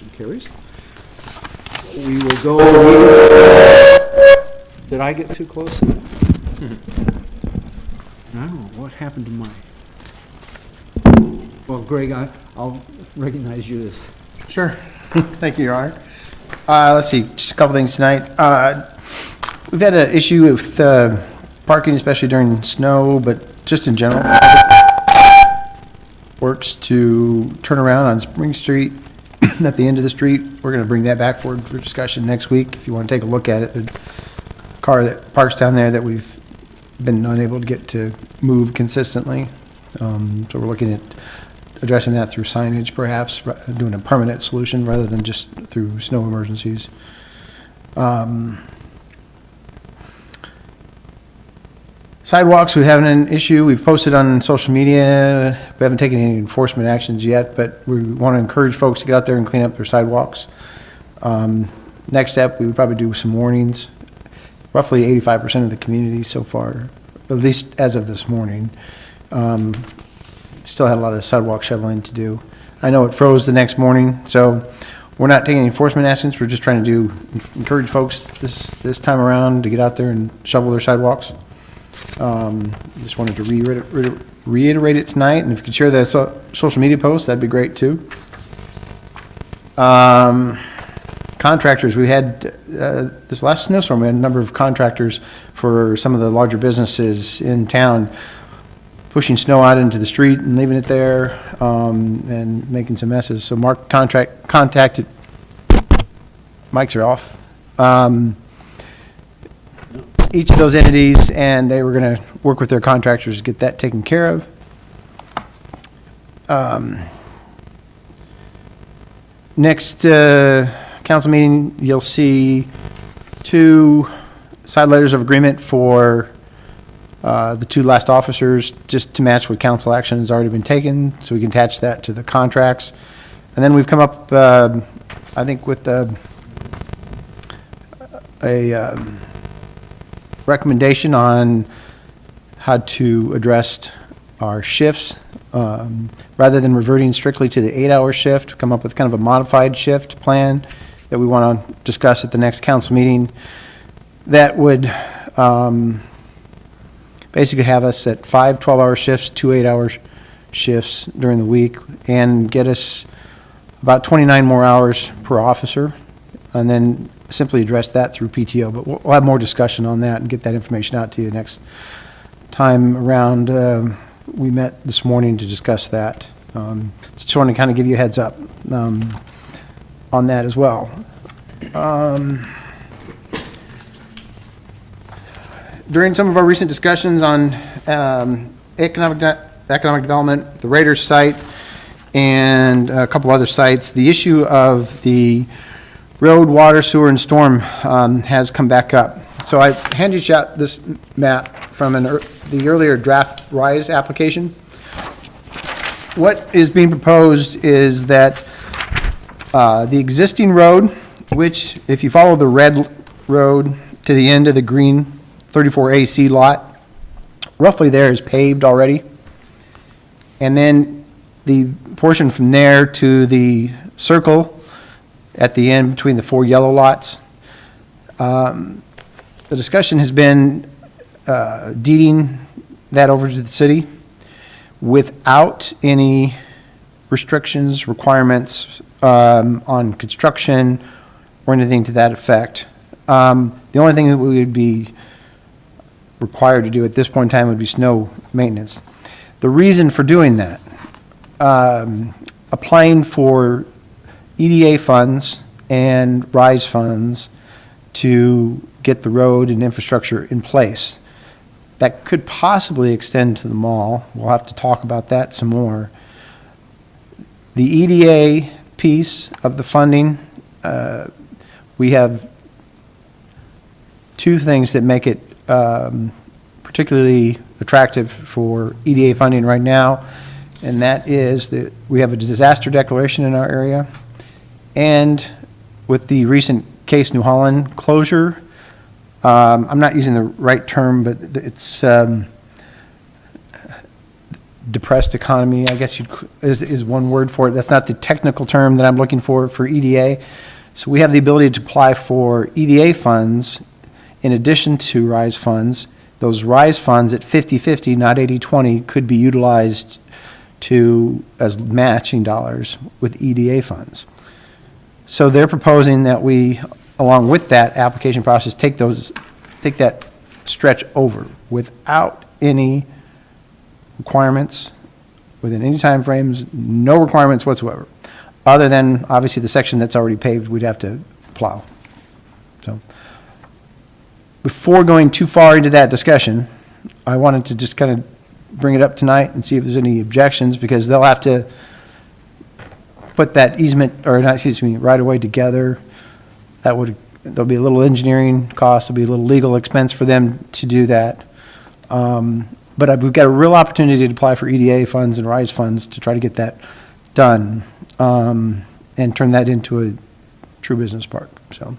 Motion carries. We will go. Did I get too close? I don't know what happened to my. Well, Greg, I'll recognize you as. Sure. Thank you, Your Honor. Let's see, just a couple things tonight. We've had an issue with parking, especially during snow, but just in general. Works to turn around on Spring Street at the end of the street. We're going to bring that back forward for discussion next week. If you want to take a look at it, the car that parks down there that we've been unable to get to move consistently. So we're looking at addressing that through signage, perhaps doing a permanent solution rather than just through snow emergencies. Sidewalks, we have an issue. We've posted on social media. We haven't taken any enforcement actions yet, but we want to encourage folks to get out there and clean up their sidewalks. Next step, we would probably do some warnings. Roughly 85% of the community so far, at least as of this morning, still had a lot of sidewalk shoveling to do. I know it froze the next morning, so we're not taking enforcement actions. We're just trying to encourage folks this time around to get out there and shovel their sidewalks. Just wanted to reiterate it tonight, and if you could share the social media post, that'd be great too. Contractors, we had this last snowstorm, we had a number of contractors for some of the larger businesses in town pushing snow out into the street and leaving it there and making some messes. So Mark contacted, mics are off, each of those entities, and they were going to work with their contractors to get that taken care of. Next council meeting, you'll see 2 side letters of agreement for the 2 last officers, just to match what council action has already been taken, so we can attach that to the contracts. And then we've come up, I think, with a recommendation on how to address our shifts. Rather than reverting strictly to the 8-hour shift, come up with kind of a modified shift plan that we want to discuss at the next council meeting. That would basically have us at 5 12-hour shifts, 2 8-hour shifts during the week, and get us about 29 more hours per officer, and then simply address that through PTO. But we'll have more discussion on that and get that information out to you next time around. We met this morning to discuss that. Just want to kind of give you a heads up on that as well. During some of our recent discussions on economic development, the Raiders site, and a couple other sites, the issue of the road, water, sewer, and storm has come back up. So I handed you out this map from the earlier draft RISE application. What is being proposed is that the existing road, which if you follow the red road to the end of the green 34AC lot, roughly there is paved already. And then the portion from there to the circle at the end between the 4 yellow lots. The discussion has been deeding that over to the city without any restrictions, requirements on construction or anything to that effect. The only thing that we would be required to do at this point in time would be snow maintenance. The reason for doing that, applying for EDA funds and RISE funds to get the road and infrastructure in place. That could possibly extend to the mall. We'll have to talk about that some more. The EDA piece of the funding, we have 2 things that make it particularly attractive for EDA funding right now, and that is that we have a disaster declaration in our area, and with the recent Case New Holland closure, I'm not using the right term, but it's depressed economy, I guess is one word for it. That's not the technical term that I'm looking for EDA. So we have the ability to apply for EDA funds in addition to RISE funds. Those RISE funds at 50/50, not 80/20, could be utilized as matching dollars with EDA funds. So they're proposing that we, along with that application process, take that stretch over without any requirements, within any time frames, no requirements whatsoever, other than obviously the section that's already paved, we'd have to plow. So before going too far into that discussion, I wanted to just kind of bring it up tonight and see if there's any objections, because they'll have to put that easement, or not, excuse me, right away together. There'll be a little engineering cost, there'll be a little legal expense for them to do that. But we've got a real opportunity to apply for EDA funds and RISE funds to try to get that done, and turn that into a true business park. So,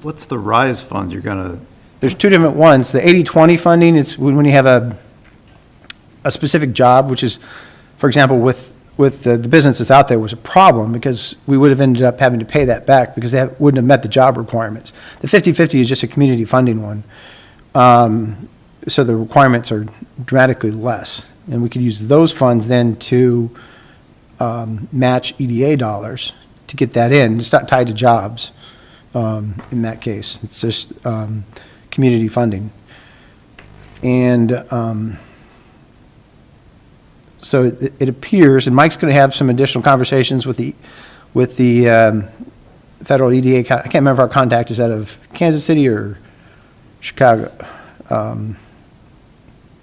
What's the RISE funds you're going to? there's two different ones. The 80/20 funding is when you have a specific job, which is, for example, with the business that's out there was a problem because we would have ended up having to pay that back because they wouldn't have met the job requirements. The 50/50 is just a community funding one. So the requirements are dramatically less. And we could use those funds then to match EDA dollars to get that in. It's not tied to jobs in that case. It's just community funding. And so it appears, and Mike's going to have some additional conversations with the federal EDA. I can't remember if our contact is out of Kansas City or Chicago.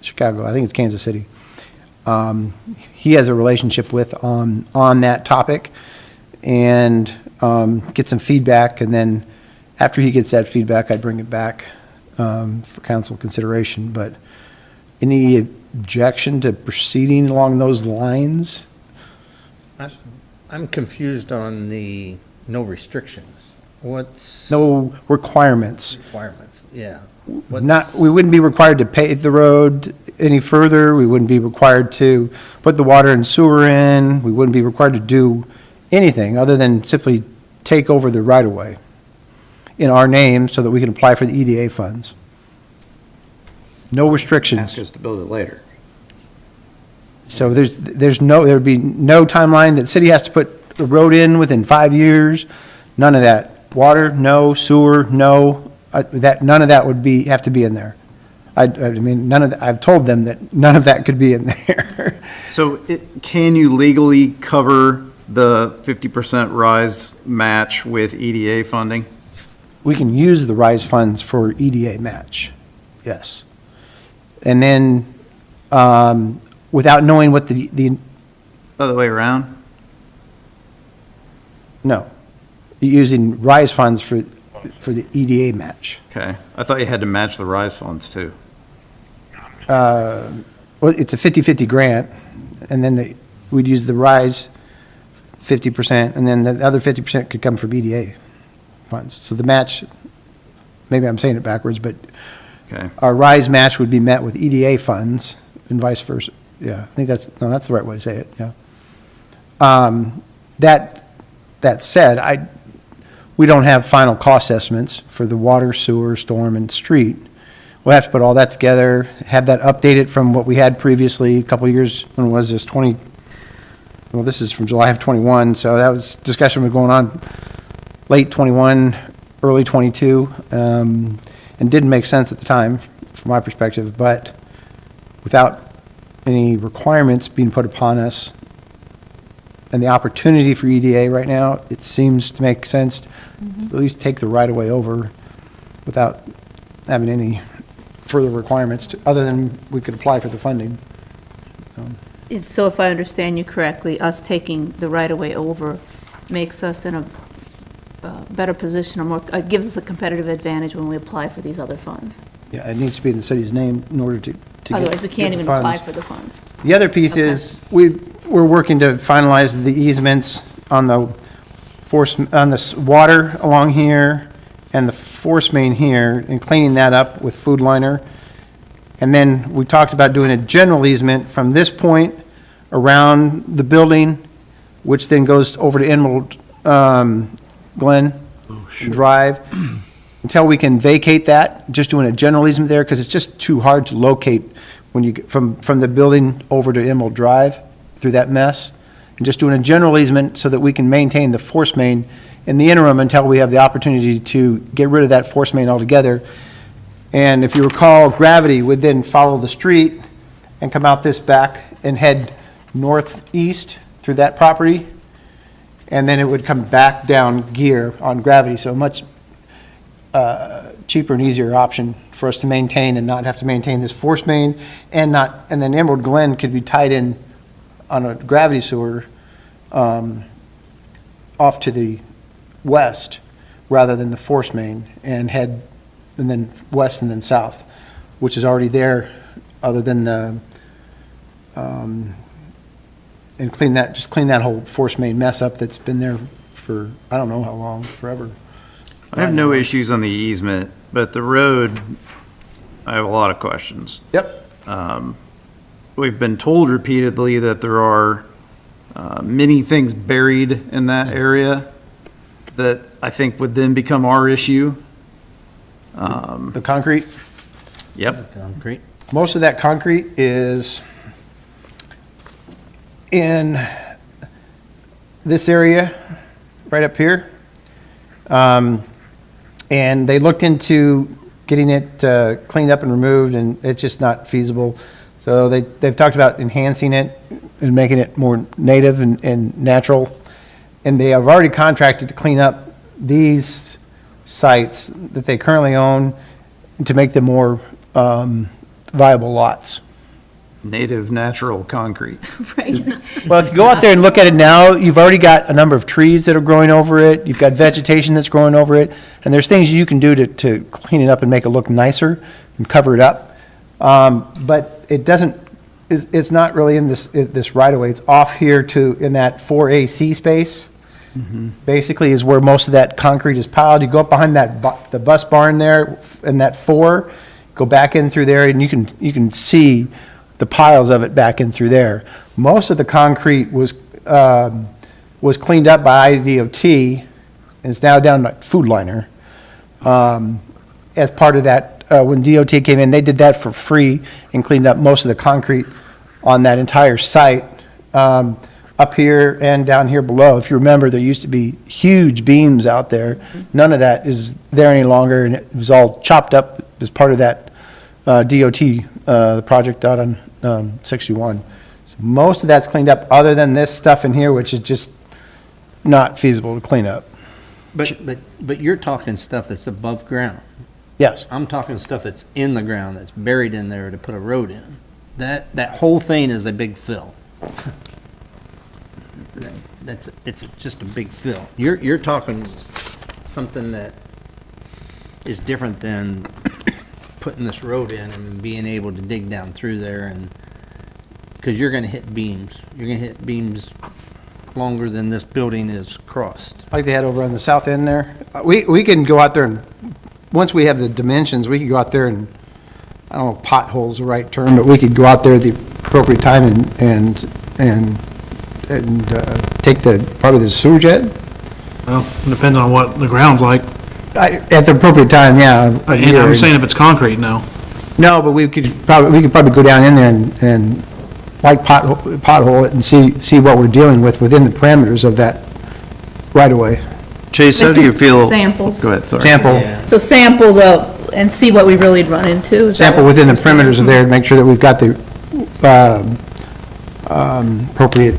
Chicago, I think it's Kansas City. He has a relationship with on that topic, and get some feedback, and then after he gets that feedback, I bring it back for council consideration. But any objection to proceeding along those lines? I'm confused on the no restrictions. What's? No requirements. Requirements, yeah. We wouldn't be required to pave the road any further. We wouldn't be required to put the water and sewer in. We wouldn't be required to do anything other than simply take over the right-of-way in our name so that we can apply for the EDA funds. No restrictions. Ask us to build it later. So there'd be no timeline that city has to put the road in within 5 years. None of that. Water, no. Sewer, no. None of that would have to be in there. I mean, I've told them that none of that could be in there. So can you legally cover the 50% RISE match with EDA funding? We can use the RISE funds for EDA match, yes. And then, without knowing what the Other way around? no, using RISE funds for the EDA match. Okay. I thought you had to match the RISE funds too. Well, it's a 50/50 grant, and then we'd use the RISE 50%, and then the other 50% could come from EDA funds. So the match, maybe I'm saying it backwards, but Okay. our RISE match would be met with EDA funds and vice versa. Yeah, I think that's the right way to say it, yeah. That said, we don't have final cost estimates for the water, sewer, storm, and street. We'll have to put all that together, have that updated from what we had previously, a couple of years, when was this, well, this is from July of 21, so that was discussion was going on late 21, early 22, and didn't make sense at the time, from my perspective, but without any requirements being put upon us, and the opportunity for EDA right now, it seems to make sense to at least take the right-of-way over without having any further requirements, other than we could apply for the funding. So if I understand you correctly, us taking the right-of-way over makes us in a better position, or more, it gives us a competitive advantage when we apply for these other funds. Yeah, it needs to be in the city's name in order to get Otherwise, we can't the even funds. apply for the funds. The other piece Okay. is, we're working to finalize the easements on the water along here and the force main here, and cleaning that up with food liner. And then we talked about doing a general easement from this point around the building, which then goes over to Emerald Glen Drive, until we can vacate that, just doing a general easement there, because it's just too hard to locate when you get from the building over to Emerald Drive through that mess. And just doing a general easement so that we can maintain the force main in the interim until we have the opportunity to get rid of that force main altogether. And if you recall, gravity would then follow the street and come out this back and head northeast through that property. And then it would come back down gear on gravity, so a much cheaper and easier option for us to maintain and not have to maintain this force main, and then Emerald Glen could be tied in on a gravity sewer off to the west rather than the force main, and head and then west and then south, which is already there, other than the and clean that whole force main mess up that's been there for, I don't know how long, forever. I have no issues on the easement, but the road, I have a lot of questions. Yep. We've been told repeatedly that there are many things buried in that area that I think would then become our issue. The concrete, Yep. Concrete. most of that concrete is in this area, right up here. And they looked into getting it cleaned up and removed, and it's just not feasible. So they've talked about enhancing it and making it more native and natural. And they have already contracted to clean up these sites that they currently own to make them more viable lots. Native natural concrete. Right. Well, if you go out there and look at it now, you've already got a number of trees that are growing over it, you've got vegetation that's growing over it, and there's things you can do to clean it up and make it look nicer and cover it up. But it doesn't, it's not really in this right-of-way. It's off here in that 4AC space. Basically is where most of that concrete is piled. You go up behind the bus barn there in that 4, go back in through there, and you can see the piles of it back in through there. Most of the concrete was cleaned up by IDOT, and it's now down at Food Liner. As part of that, when DOT came in, they did that for free and cleaned up most of the concrete on that entire site, up here and down here below. If you remember, there used to be huge beams out there. None of that is there any longer, and it was all chopped up as part of that DOT, the project out on 61. So most of that's cleaned up, other than this stuff in here, which is just not feasible to clean up. But you're talking stuff that's above ground. Yes. I'm talking stuff that's in the ground, that's buried in there to put a road in. That whole thing is a big fill. It's just a big fill. You're talking something that is different than putting this road in and being able to dig down through there, and because you're going to hit beams. You're going to hit beams longer than this building is crossed. Like they had over on the south end there. We can go out there and, once we have the dimensions, we could go out there and, I don't know if pothole's the right term, but we could go out there at the appropriate time and take probably the sewer jet. Well, it depends on what the ground's like. At the appropriate time, yeah. And I'm saying if it's concrete, no. No, but we could probably go down in there and like pothole it and see what we're dealing with within the parameters of that right away. Chase, how do you feel? Samples. Go ahead, sorry. Sample, So sample and see what we really run into. Is that sample what within the you're saying? perimeters of there to make sure that we've got the appropriate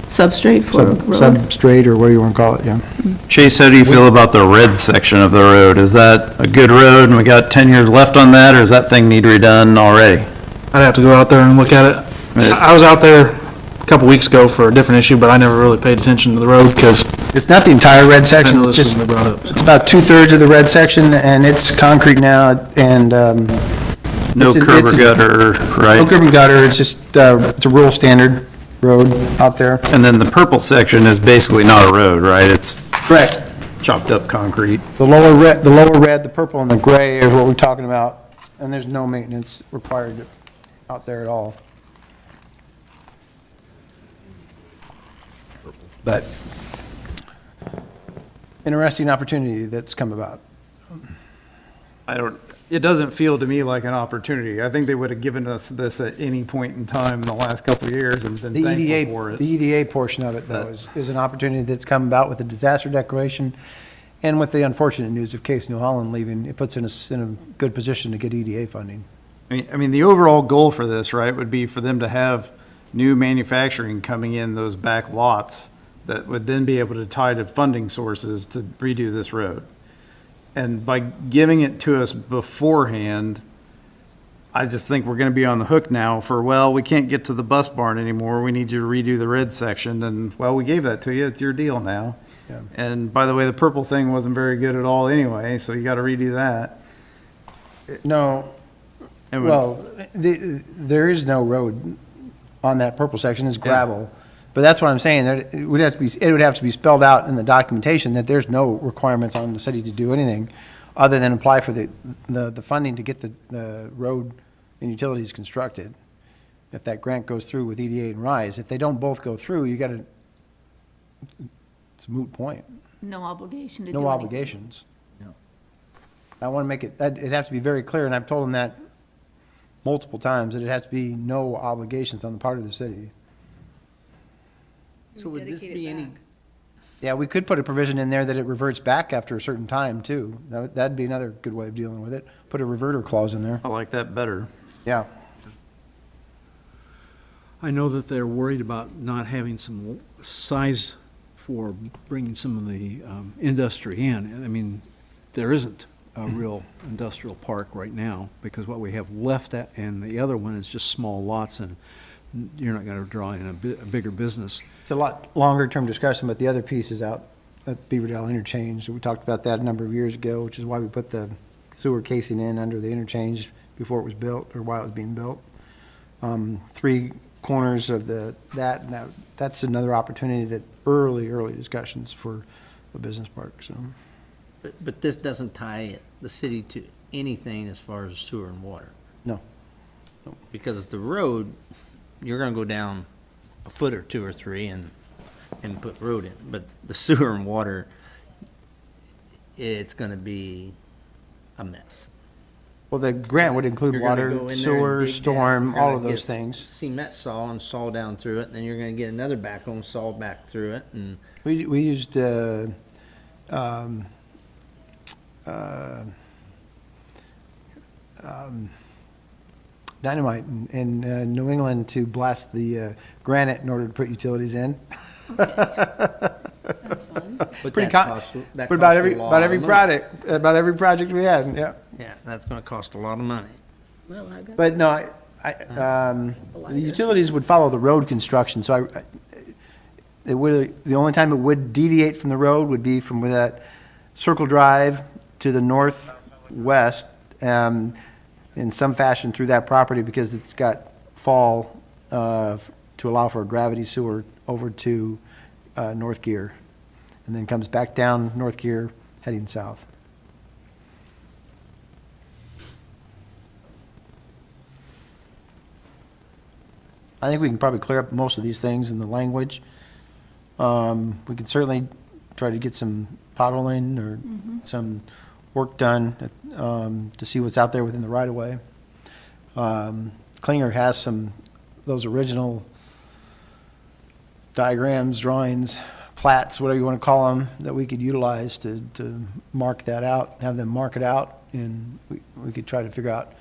Substrate for a road. substrate, or whatever you want to call it, yeah. Chase, how do you feel about the red section of the road? Is that a good road and we got 10 years left on that, or does that thing need redone already? I'd have to go out there and look at it. Right. I was out there a couple weeks ago for a different issue, but I never really paid attention to the road because It's not the entire red I section, know it's this was just, brought up. it's about 2/3 of the red section, and it's concrete now, and, No It's a- curb it's or a- gutter, no right? curb and gutter, it's just, it's a rural standard road out there. And then the purple section is basically not a road, right? It's Correct. chopped up concrete. The lower red, the purple, and the gray are what we're talking about and there's no maintenance required out there at all. But interesting opportunity that's come about. It doesn't feel to me like an opportunity. I think they would have given us this at any point in time in the last couple of years and been The thankful for EDA, it. the EDA portion of it, though, is an opportunity that's come about with the disaster declaration and with the unfortunate news of Case New Holland leaving. It puts us in a good position to get EDA funding. I mean, the overall goal for this, right, would be for them to have new manufacturing coming in those back lots that would then be able to tie to funding sources to redo this road. And by giving it to us beforehand, I just think we're gonna be on the hook now for, well, we can't get to the bus barn anymore, we need you to redo the red section, and, well, we gave that to you, it's your deal now. Yeah. And by the way, the purple thing wasn't very good at all anyway, so you gotta redo that. No, And well, there is no road on that purple section, it's gravel. But that's what I'm saying, that it would have to be spelled out in the documentation that there's no requirements on the city to do anything other than apply for the funding to get the road and utilities constructed. If that grant goes through with EDA and RISE, if they don't both go through, it's a moot point. No obligation to do No anything. obligations. I want to make it, it'd have to be very clear, and I've told them that multiple times, that it has to be no obligations on the part of the city. So would this be any, Yeah, we could put a provision in there that it reverts back after a certain time, too. That'd be another good way of dealing with it. Put a reverter clause in there. I like that better. Yeah. I know that they're worried about not having some size for bringing some of the industry in. I mean, there isn't a real industrial park right now, because what we have left and the other one is just small lots, and you're not going to draw in a bigger business. It's a lot longer-term discussion, but the other piece is out at Beaverdale Interchange. We talked about that a number of years ago, which is why we put the sewer casing in under the interchange before it was built, or while it was being built. 3 corners of that's another opportunity, that early discussions for a business park, so. but this doesn't tie the city to anything as far as sewer and water? No. Because the road, you're gonna go down a foot or 2 or 3 and put road in, but the sewer and water, it's gonna be a mess. Well, the grant would include You're gonna go water, in there and sewer, dig down, storm, you're all gonna of those get things. Cement saw and saw down through it, and then you're gonna get another backhoe saw back through it, and We used dynamite in New England to blast the granite in order to put utilities in. Sounds fun. but Pretty that com- costs, that But about costs a lot of money. about every project we had, yeah. Yeah, that's gonna cost a lot of money. Well, I got But no, the utilities would follow the road construction, so the only time it would deviate from the road would be from where that Circle Drive to the northwest, in some fashion through that property, because it's got fall to allow for a gravity sewer over to North Gear, and then comes back down North Gear heading south. I think we can probably clear up most of these things in the language. We could certainly try to get some potholing or some work done to see what's out there within the right-of-way. Klinger has those original diagrams, drawings, plats, whatever you want to call them, that we could utilize to mark that out, have them mark it out, and we could try to figure out,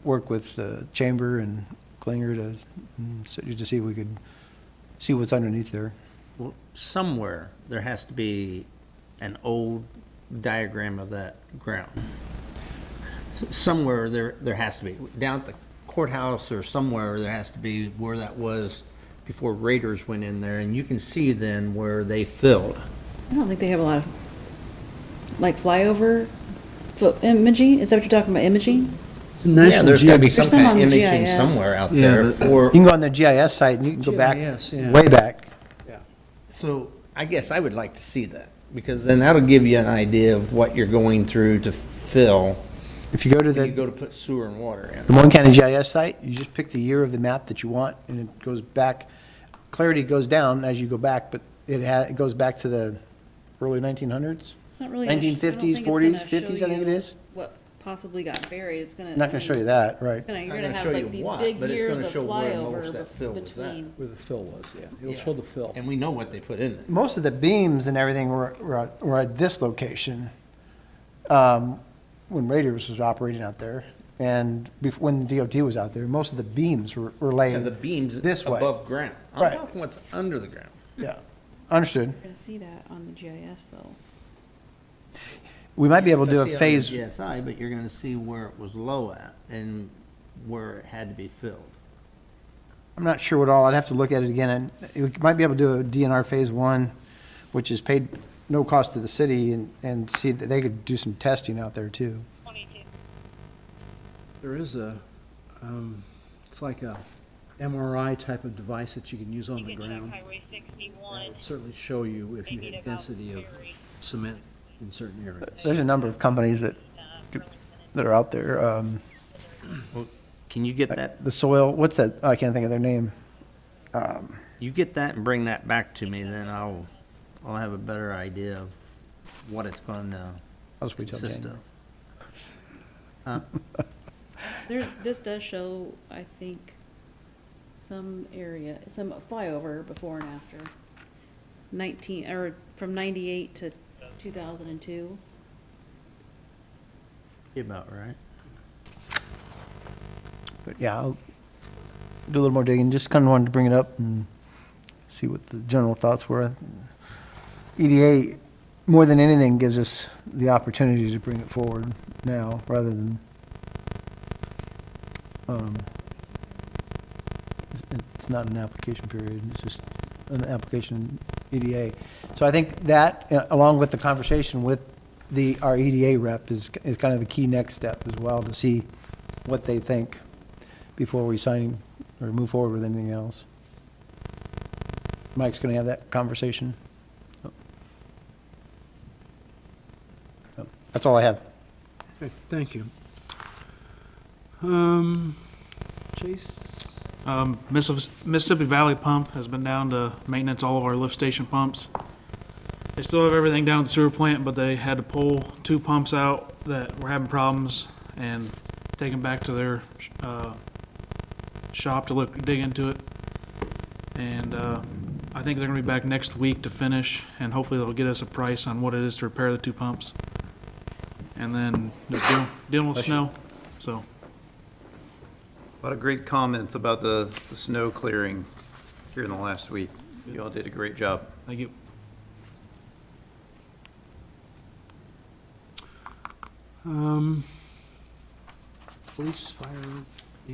work with the chamber and Klinger to see if we could see what's underneath there. Well, somewhere, there has to be an old diagram of that ground. Somewhere, there has to be. Down at the courthouse or somewhere, there has to be where that was before Raiders went in there, and you can see then where they filled. I don't think they have a lot of, like, flyover imaging? Is that what you're talking about, imaging? Yeah, there's gotta be some There's some kind on of the imaging GIS. somewhere out Yeah, there the- for. You can go on the GIS site and you can go back, GIS, yeah. way back. So I guess I would like to see that, because then that'll give you an idea of what you're going through to fill. If you go to When you the go to put sewer and water in. Des Moines County GIS site, you just pick the year of the map that you want, and it goes back, clarity goes down as you go back, but it goes back to the early 1900s? It's not really. gonna sh- I don't 1950s, think it's 40s, gonna show 50s, I think it you is. What possibly got buried, it's gonna. I'm not going to show you that, right? You're Not gonna gonna have show you like these what, big but it's years gonna of show where most flyover that fill was at. between. Where the fill was, yeah. It'll Yeah. show the fill. And we know what they put in there. Most of the beams and everything were at this location when Raiders was operating out there. And when DOT was out there, most of the beams were laying And the beams this way. above ground. I'm Right. talking what's under the ground. Yeah, understood. You're gonna see that on the GIS though. We might be able to do You'll a see it on phase, the GSI, but you're gonna see where it was low at and where it had to be filled. I'm not sure what all, I'd have to look at it again, and we might be able to do a DNR Phase 1, which is paid no cost to the city, and see that they could do some testing out there too. There is it's like a MRI type of device that you can use on the ground. Highway 61. It'll certainly show you if you have density of cement in certain areas. There's a number of companies that are out there. Well, can you get that, The soil, what's that? I can't think of their name. you get that and bring that back to me, then I'll have a better idea of what it's gonna I'll just wait till consist January. of. Huh? This does show, I think, some flyover before and after. From 98 to 2002. Be about right. But yeah, I'll do a little more digging, just kind of wanted to bring it up and see what the general thoughts were. EDA, more than anything, gives us the opportunity to bring it forward now, rather than, it's not an application period, it's just an application EDA. So I think that, along with the conversation with our EDA rep, is kind of the key next step as well, to see what they think before we sign or move forward with anything else. Mike's going to have that conversation. So, that's all I have. Okay, thank you. Chase? Mississippi Valley Pump has been down to maintenance all of our lift station pumps. They still have everything down at the sewer plant, but they had to pull 2 pumps out that were having problems and take them back to their shop to dig into it. And I think they're gonna be back next week to finish, and hopefully they'll get us a price on what it is to repair the 2 pumps. And then they're dealing with snow, so. A lot of great comments about the snow clearing here in the last week. You all did a great job. Thank you. Police, fire?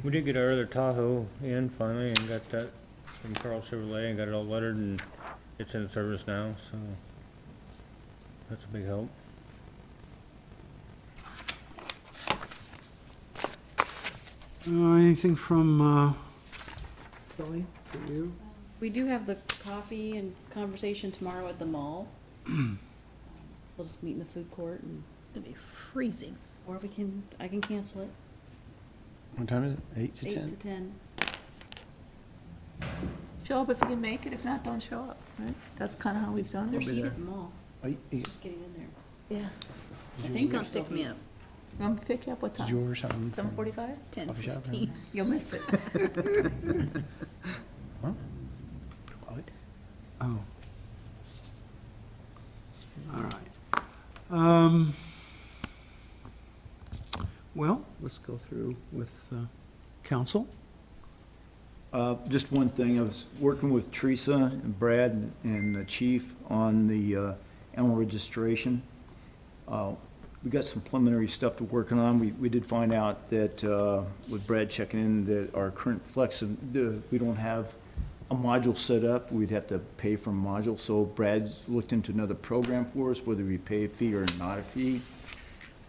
We did get our other Tahoe in finally and got that from Carl Chevrolet and got it all lettered and it's in service now, so that's a big help. Anything from Kelly, for you? We do have the coffee and conversation tomorrow at the mall. We'll just meet in the food court, and It's gonna be freezing. or I can cancel it. What time is it? 8 to 10? 8 to 10. Show up if you can make it, if not, don't show up, right? That's kind of how we've done They're it. seated at the mall. Oh, Just getting in there. Yeah. I You come pick me up. You want me to pick you up what Did you time? order something? 7:45? Coffee shop, 10:15. You'll miss it. What? Oh. All right. Well, let's go through with council. Just one thing, I was working with Teresa and Brad and the chief on the animal registration. We got some preliminary stuff to working on. We did find out that, with Brad checking in, that our current flex, we don't have a module set up. We'd have to pay for a module, so Brad's looked into another program for us, whether we pay a fee or not a fee.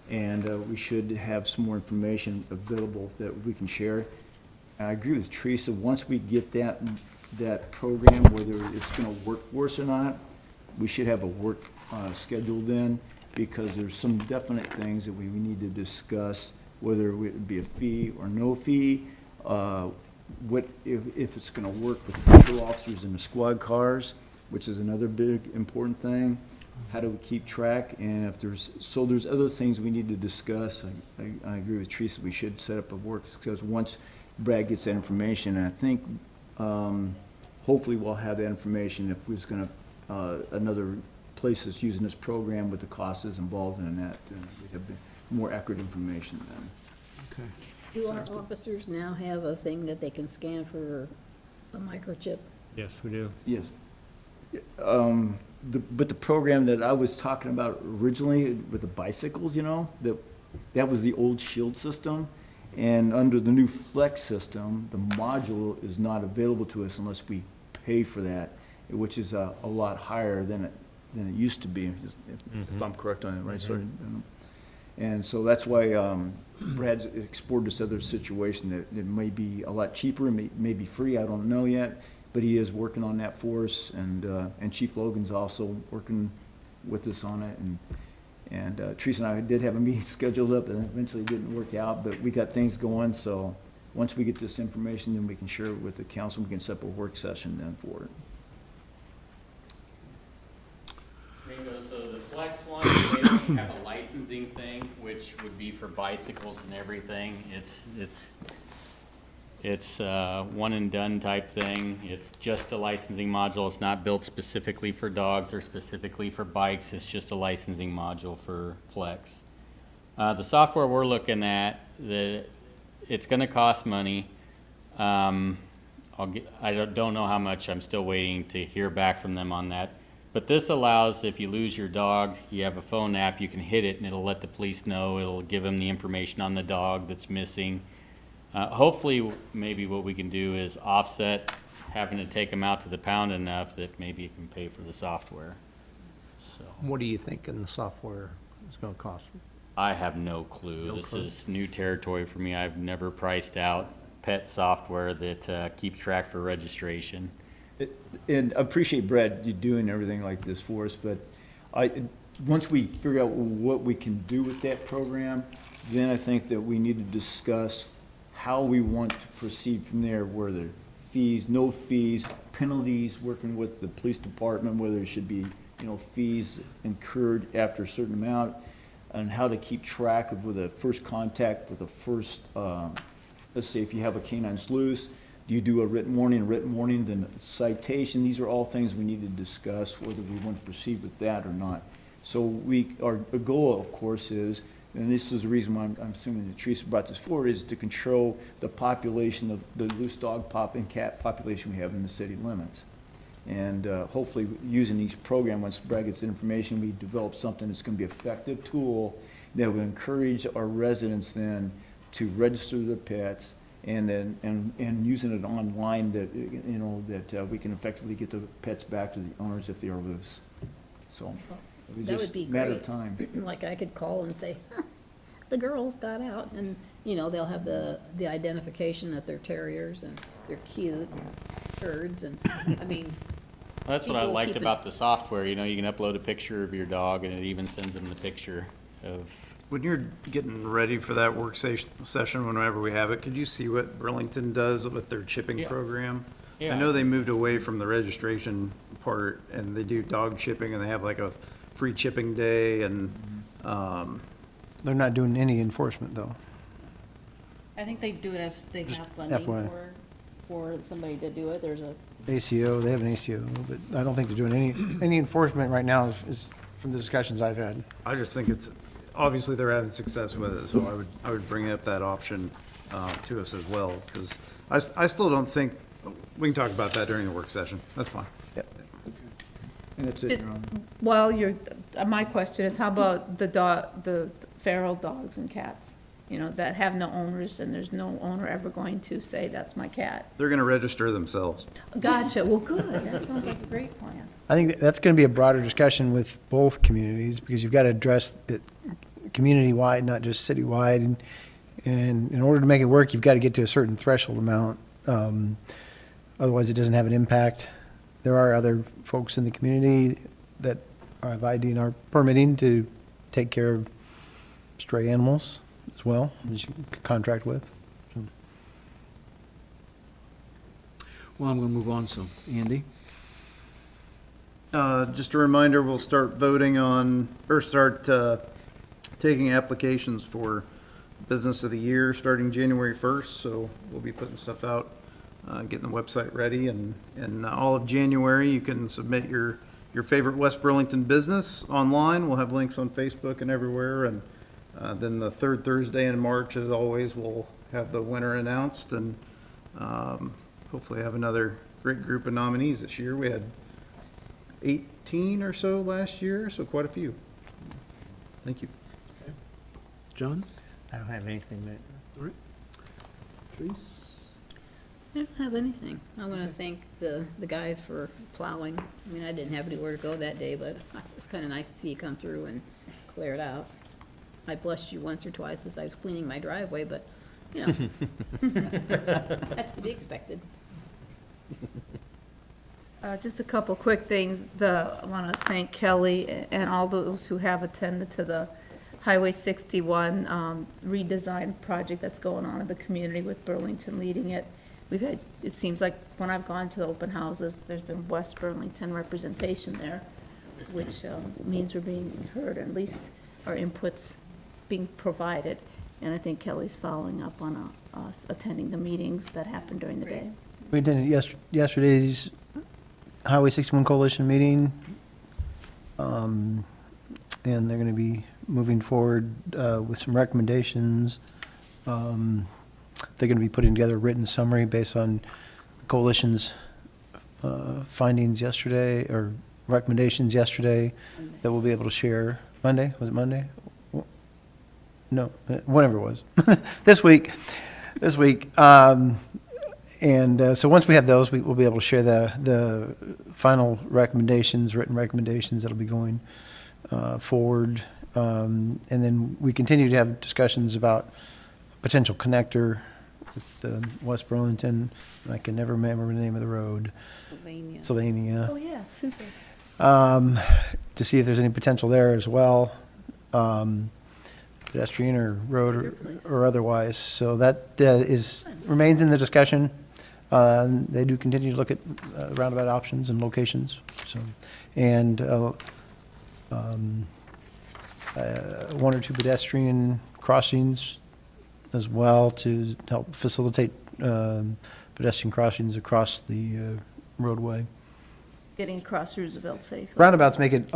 And we should have some more information available that we can share. I agree with Teresa, once we get that program, whether it's gonna work for us or not, we should have a work schedule then. because there's some definite things that we need to discuss, whether it would be a fee or no fee, what, if it's gonna work with patrol officers in the squad cars, which is another big important thing. How do we keep track? And if there's other things we need to discuss. I agree with Teresa, we should set up a work, because once Brad gets that information, and I think, hopefully we'll have that information if we're gonna, another place that's using this program with the costs involved in that, we have more accurate information then. Okay. Do our officers now have a thing that they can scan for a microchip? Yes, we do. Yes. But the program that I was talking about originally with the bicycles, you know, that was the old Shield system. And under the new Flex system, the module is not available to us unless we pay for that, which is a lot higher than it used to be, if I'm correct on it, right? Sorry. And so that's why Brad's explored this other situation that it may be a lot cheaper, may be free, I don't know yet, but he is working on that for us, and Chief Logan's also working with us on it, and Teresa and I did have a meeting scheduled up, and eventually it didn't work out, but we got things going, so once we get this information, then we can share it with the council, we can set up a work session then for it. Ringo, so the Flex one, they don't have a licensing thing, which would be for bicycles and everything. It's one and done type thing. It's just a licensing module. It's not built specifically for dogs or specifically for bikes. It's just a licensing module for Flex. The software we're looking at, it's going to cost money. I don't know how much. I'm still waiting to hear back from them on that. But this allows, if you lose your dog, you have a phone app, you can hit it and it'll let the police know. It'll give them the information on the dog that's missing. Hopefully, maybe what we can do is offset having to take them out to the pound enough that maybe you can pay for the software. So What do you think in the software is going to cost? I have no clue. This is new territory for me. I've never priced out pet software that keeps track for registration. And I appreciate Brad you doing everything like this for us, but once we figure out what we can do with that program, then I think that we need to discuss how we want to proceed from there, where there are fees, no fees, penalties, working with the police department, whether there should be, fees incurred after a certain amount, and how to keep track of with a first contact with the first, let's say if you have a canine's loose, do you do a written warning, then a citation? These are all things we need to discuss, whether we want to proceed with that or not. So our goal, of course, is, and this is the reason why I'm assuming that Teresa brought this forward, is to control the population of the loose dog and cat population we have in the city limits. And hopefully using these programs, once Brad gets information, we develop something that's going to be an effective tool that will encourage our residents then to register their pets, and then and using it online that we can effectively get the pets back to the owners if they are loose. So it That just would be a matter great. of time. Like I could call and say, the girls got out, and, they'll have the identification that they're terriers and they're cute and turds, and, I mean, That's what I People liked keep it- about the software. You can upload a picture of your dog and it even sends them the picture of. When you're getting ready for that work session, whenever we have it, could you see what Burlington does with their chipping Yeah. program? I Yeah. know they moved away from the registration part, and they do dog chipping, and they have like a free chipping day, and, They're not doing any enforcement, though. I think they do it as they Just have funding FYI. for somebody to do it. There's a, ACO, they have an ACO, but I don't think they're doing any enforcement right now, is from the discussions I've had. I just think it's, obviously they're having success with it, so I would bring up that option to us as well, because I still don't think, we can talk about that during the work session, that's fine. And that's it, Your Honor. Well, my question is, how about the feral dogs and cats? That have no owners, and there's no owner ever going to say, that's my cat. They're gonna register themselves. Gotcha, well, good, that sounds like a great plan. I think that's going to be a broader discussion with both communities, because you've got to address it community-wide, not just city-wide. And in order to make it work, you've got to get to a certain threshold amount. Otherwise, it doesn't have an impact. There are other folks in the community that have ID and are permitting to take care of stray animals as well, as you could contract with. Well, I'm going to move on, so Andy? Just a reminder, we'll start voting on, or start taking applications for Business of the Year starting January 1st. So we'll be putting stuff out, getting the website ready. And all of January, you can submit your favorite West Burlington business online. We'll have links on Facebook and everywhere. And then the third Thursday in March, as always, we'll have the winner announced and hopefully have another great group of nominees this year. We had 18 or so last year, so quite a few. Thank you. John? I don't have anything, but All right. Trees? I don't have anything. I want to thank the guys for plowing. I mean, I didn't have anywhere to go that day, but it was kind of nice to see you come through and clear it out. I blushed you once or twice as I was cleaning my driveway, but, you know, that's to be expected. Just a couple quick things. I want to thank Kelly and all those who have attended to the Highway 61 redesign project that's going on in the community with Burlington leading it. We've had, it seems like when I've gone to the open houses, there's been West Burlington representation there, which means we're being heard, at least our inputs being provided. And I think Kelly's following up on us attending the meetings that happened during the day. We attended yesterday's Highway 61 Coalition meeting, and they're going to be moving forward with some recommendations. They're going to be putting together a written summary based on the Coalition's findings yesterday, or recommendations yesterday, that we'll be able to share Monday. Was it Monday? No, whatever it was. This week. So once we have those, we'll be able to share the final recommendations, written recommendations that'll be going forward. And then we continue to have discussions about a potential connector with West Burlington. I can never remember the name of the road. Sylvania. Oh, yeah, super. To see if there's any potential there as well, pedestrian or road or otherwise. So that remains in the discussion. They do continue to look at roundabout options and locations. So, and one or two pedestrian crossings as well to help facilitate pedestrian crossings across the roadway. Getting across Roosevelt safely. Roundabouts make it,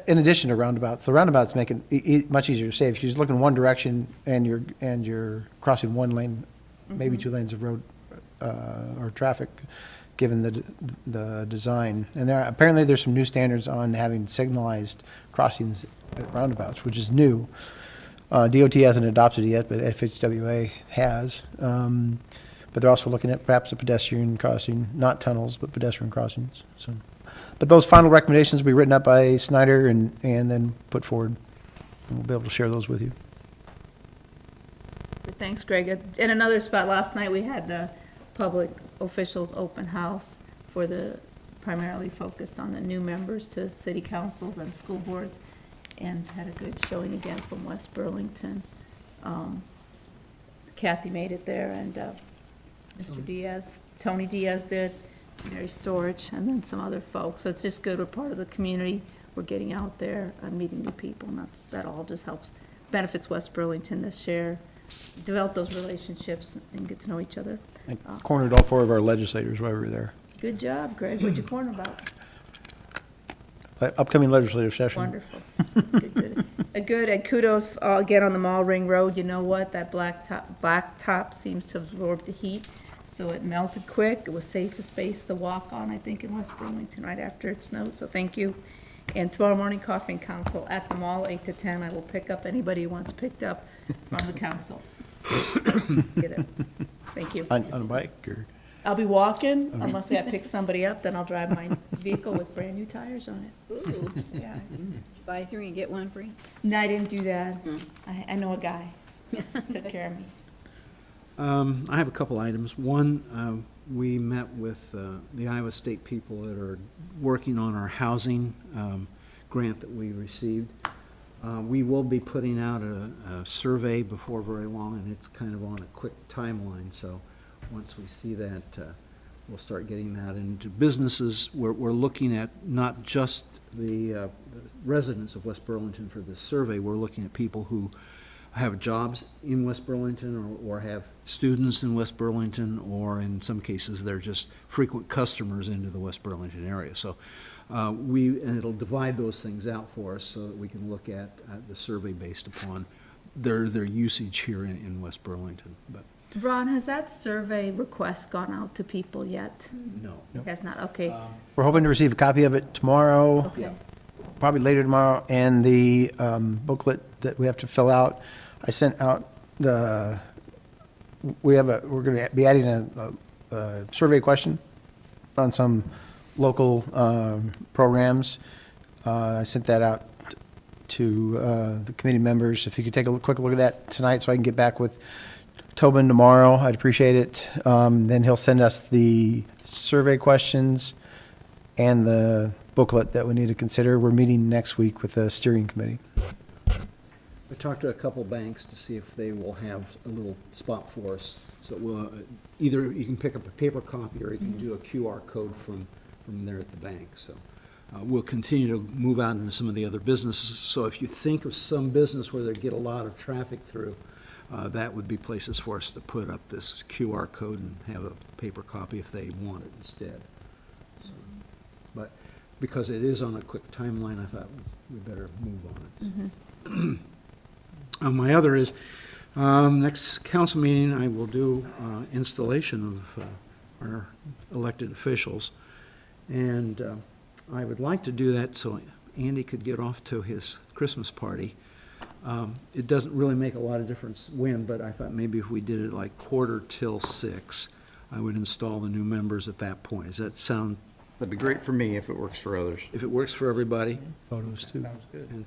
in addition to roundabouts, the roundabouts make it much easier to save. If you're just looking one direction and you're crossing one lane, maybe two lanes of road or traffic, given the design. And apparently there's some new standards on having signalized crossings at roundabouts, which is new. DOT hasn't adopted it yet, but FHWA has. But they're also looking at perhaps a pedestrian crossing, not tunnels, but pedestrian crossings. So, but those final recommendations will be written up by Snyder and then put forward. And we'll be able to share those with you. Thanks, Greg. In another spot, last night we had the public officials open house for primarily focused on the new members to city councils and school boards, and had a good showing again from West Burlington. Kathy made it there, and Mr. Diaz, Tony Diaz did, Mary Storage, and then some other folks. So it's just good. We're part of the community. We're getting out there, meeting new people, and that all just helps, benefits West Burlington to share, develop those relationships and get to know each other. I cornered all four of our legislators while we were there. Good job, Greg. What'd you corner about? Upcoming legislative session. Wonderful. Good, and kudos again on the Mall Ring Road. You know what? That black top seems to have absorbed the heat, so it melted quick. It was safest space to walk on, I think, in West Burlington right after it snowed, so thank you. And tomorrow morning, Coffee and Council at the mall, 8 to 10. I will pick up anybody who wants picked up from the council. Get it. Thank you. On a bike or? I'll be walking, unless I pick somebody up, then I'll drive my vehicle with brand new tires on it. Ooh, Yeah. buy three and get one free. No, I didn't do that. I know a guy. Took care of me. I have a couple items. One, we met with the Iowa State people that are working on our housing grant that we received. We will be putting out a survey before very long, and it's kind of on a quick timeline, so once we see that, we'll start getting that into businesses. We're looking at not just the residents of West Burlington for this survey, we're looking at people who have jobs in West Burlington or have students in West Burlington, or in some cases, they're just frequent customers into the West Burlington area. So and it'll divide those things out for us so that we can look at the survey based upon their usage here in West Burlington. But Ron, has that survey request gone out to people yet? no. It has not, okay. We're hoping to receive a copy of it tomorrow, Okay. probably later tomorrow, and the booklet that we have to fill out. I sent out we're going to be adding a survey question on some local programs. I sent that out to the committee members. If you could take a quick look at that tonight so I can get back with Tobin tomorrow, I'd appreciate it. Then he'll send us the survey questions and the booklet that we need to consider. We're meeting next week with the steering committee. I talked to a couple banks to see if they will have a little spot for us. So we'll, either you can pick up a paper copy or you can do a QR code from there at the bank. So we'll continue to move out into some of the other businesses. So if you think of some business where they get a lot of traffic through, that would be places for us to put up this QR code and have a paper copy if they want it instead. So, but because it is on a quick timeline, I thought we better move on it. My other is, next council meeting, I will do installation of our elected officials. And I would like to do that so Andy could get off to his Christmas party. It doesn't really make a lot of difference when, but I thought maybe if we did it like 5:45, I would install the new members at that point. Does that sound, That'd be great for me if it works for others. if it works for everybody? Photos too. Sounds good. And,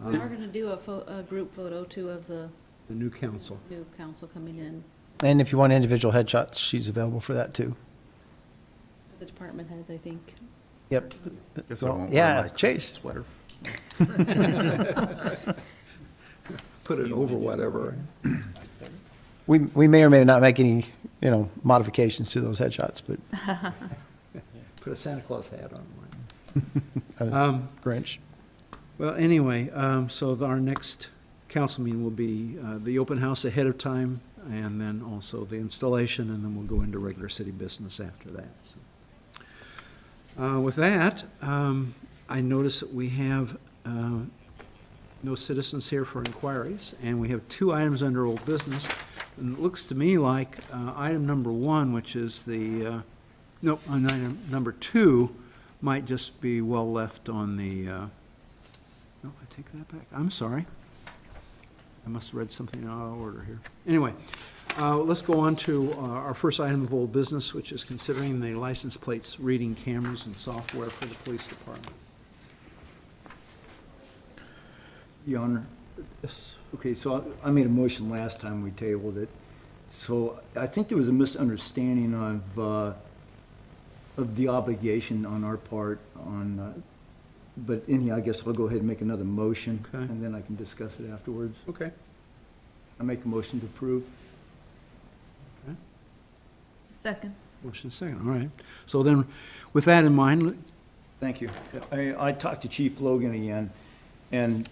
We are gonna do a group photo too of the the new council. new council coming in, And if you want individual headshots, she's available for that too. the department heads, I think. Yep. Guess I won't wear Yeah, my Chase. Sweater. Put it over whatever. We may or may not make any, modifications to those headshots, but Put a Santa Claus hat on mine. Grinch. Well, anyway, so our next council meeting will be the open house ahead of time, and then also the installation, and then we'll go into regular city business after that. So, with that, I notice that we have no citizens here for inquiries, and we have 2 items under old business. And it looks to me like item number 1, which is the, item number 2 might just be well left on the, no, I take that back. I'm sorry. I must have read something out of order here. Anyway, let's go on to our first item of old business, which is considering the license plates reading cameras and software for the police department. Your Honor, Yes. okay, so I made a motion last time we tabled it. So I think there was a misunderstanding of the obligation on our part on, but anyhow, I guess I'll go ahead and make another motion. Okay. And then I can discuss it afterwards. Okay. I make a motion to approve. Second. Motion second, all right. So then, with that in mind, Thank you. I talked to Chief Logan again, and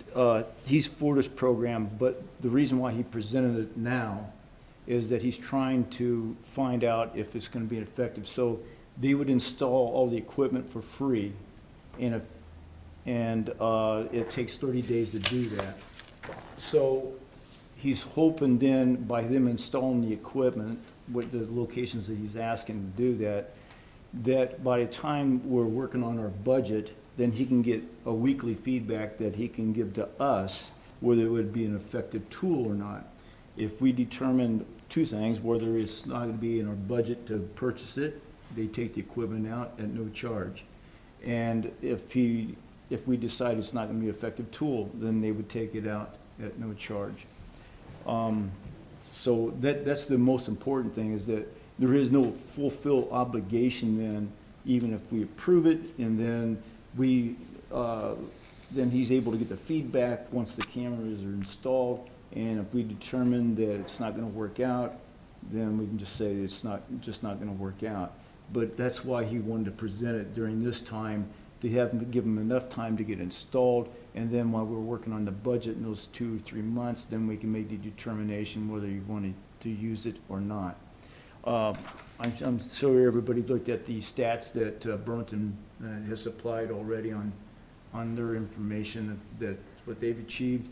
he's for this program, but the reason why he presented it now is that he's trying to find out if it's going to be effective. So they would install all the equipment for free, and it takes 30 days to do that. So he's hoping then, by them installing the equipment, with the locations that he's asking to do that, that by the time we're working on our budget, then he can get a weekly feedback that he can give to us whether it would be an effective tool or not. If we determine 2 things, whether it's not going to be in our budget to purchase it, they take the equipment out at no charge. And if we decide it's not going to be an effective tool, then they would take it out at no charge. So that's the most important thing, is that there is no fulfill obligation then, even if we approve it and then we then he's able to get the feedback once the cameras are installed. And if we determine that it's not gonna work out, then we can just say it's just not gonna work out. But that's why he wanted to present it during this time, to give him enough time to get installed. And then while we're working on the budget in those 2 or 3 months, then we can make the determination whether you wanted to use it or not. I'm sorry everybody looked at the stats that Burlington has supplied already on their information, that what they've achieved.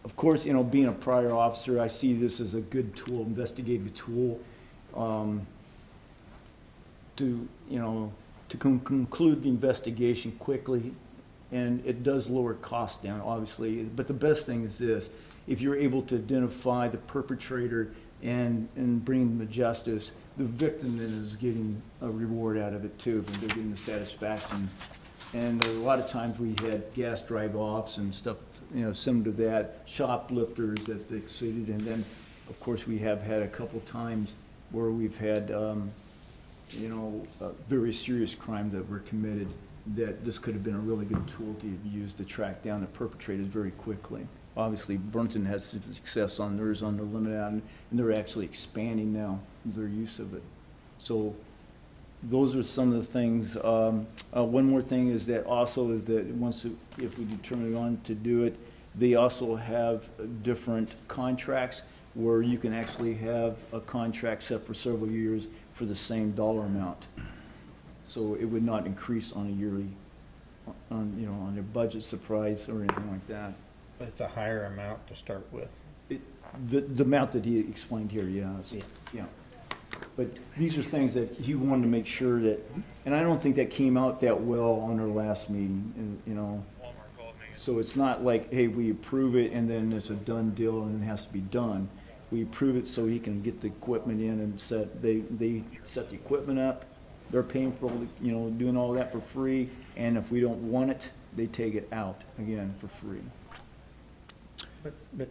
Of course, you know, being a prior officer, I see this as a good tool, investigative tool, to conclude the investigation quickly, and it does lower costs down, obviously. But the best thing is this: if you're able to identify the perpetrator and bring them to justice, the victim then is getting a reward out of it too, and they're getting the satisfaction. And a lot of times we had gas drive-offs and stuff, you know, similar to that, shoplifters that exceeded, and then, of course, we have had a couple times where we've had, very serious crimes that were committed, that this could have been a really good tool to use to track down the perpetrators very quickly. Obviously, Burlington has success on theirs on the limit, and they're actually expanding now their use of it. So those are some of the things. One more thing is that if we determine on to do it, they also have different contracts where you can actually have a contract set for several years for the same dollar amount. So it would not increase on a yearly, on your budget surprise or anything like that. But it's a higher amount to start with. The amount that he explained here, yes. Yeah. But these are things that he wanted to make sure that, and I don't think that came out that well on our last meeting, and, you know. So it's not like, hey, we approve it and then it's a done deal and it has to be done. We approve it so he can get the equipment in and they set the equipment up. They're paying for, doing all that for free. And if we don't want it, they take it out again for free. But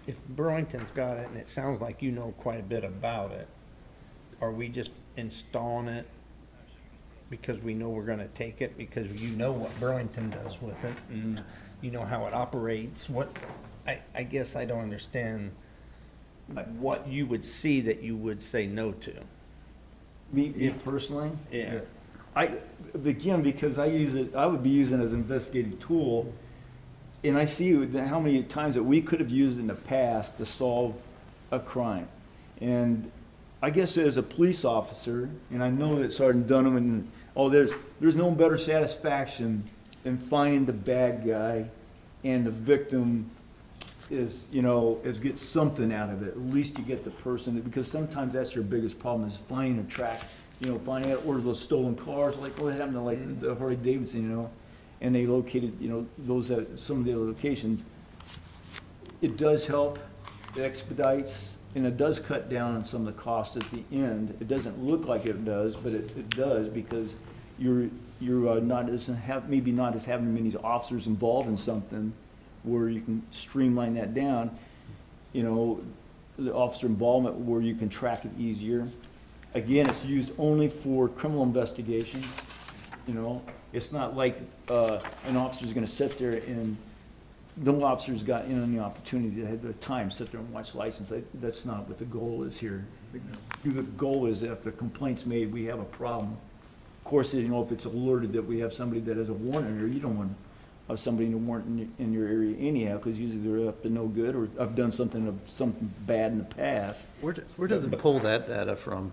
if Burlington's got it, and it sounds like you know quite a bit about it, are we just installing it because we know we're gonna take it, because you know what Burlington does with it, and you know how it operates? I guess I don't understand what you would see that you would say no to. Me personally? Yeah. Because I would be using it as an investigative tool, and I see how many times that we could have used in the past to solve a crime. And I guess as a police officer, and I know that Sergeant Dunham and there's no better satisfaction than finding the bad guy and the victim is get something out of it. At least you get the person, because sometimes that's your biggest problem, is finding a track, finding out where those stolen cars, like what happened to the Harley Davidson, and they located, those at some of the other locations. It does help, it expedites, and it does cut down on some of the costs at the end. It doesn't look like it does, but it does, because you're not as having many officers involved in something, where you can streamline that down, the officer involvement where you can track it easier. Again, it's used only for criminal investigation, It's not like an officer's gonna sit there and no officer's got any opportunity to have the time, sit there and watch license. That's not what the goal is here. The goal is if the complaint's made, we have a problem. Of course, if it's alerted that we have somebody that has a warrant, or you don't want to have somebody in a warrant in your area anyhow, because usually they're up to no good, or I've done something bad in the past. Where does it pull that data from?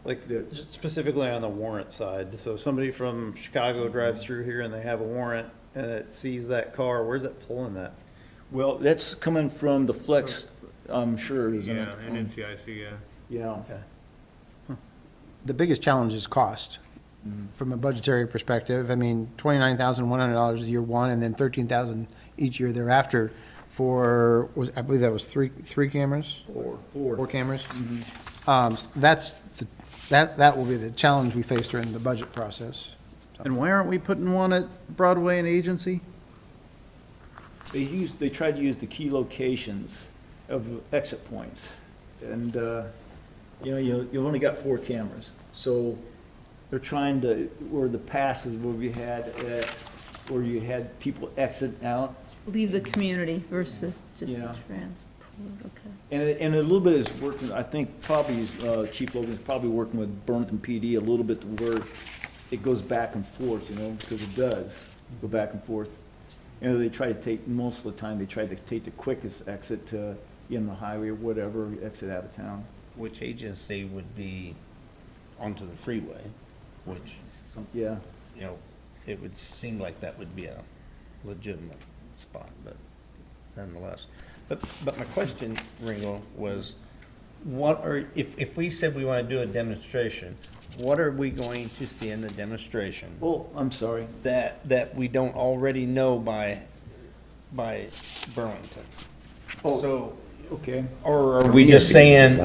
Like, specifically on the warrant side, so somebody from Chicago drives through here and they have a warrant and it sees that car, where's it pulling that? Well, that's coming from the Flex, I'm sure, isn't it? Yeah, and NCIC, yeah. Yeah. Okay. The biggest challenge is cost. From a budgetary perspective, I mean, $29,100 year one, and then $13,000 each year thereafter for, I believe that was three cameras? Four cameras. That will be the challenge we face during the budget process. And why aren't we putting one at Broadway and Agency? They tried to use the key locations of exit points, and you've only got 4 cameras, so they're trying to, where the passes where we had at where you had people exit out. Leave the community versus just Yeah. transport, okay. And a little bit is working, I think probably, Chief Logan's probably working with Burlington PD a little bit to where it goes back and forth, you know, because it does go back and forth. You know, they try to take, most of the time, they try to take the quickest exit to, the highway or whatever, exit out of town. Which agency would be onto the freeway, which, Yeah. you know, it would seem like that would be a legitimate spot, but nonetheless. But my question, Ringo, was if we said we want to do a demonstration, what are we going to see in the demonstration Oh, I'm sorry. that we don't already know by Burlington? Oh. So, Okay. or are we just saying,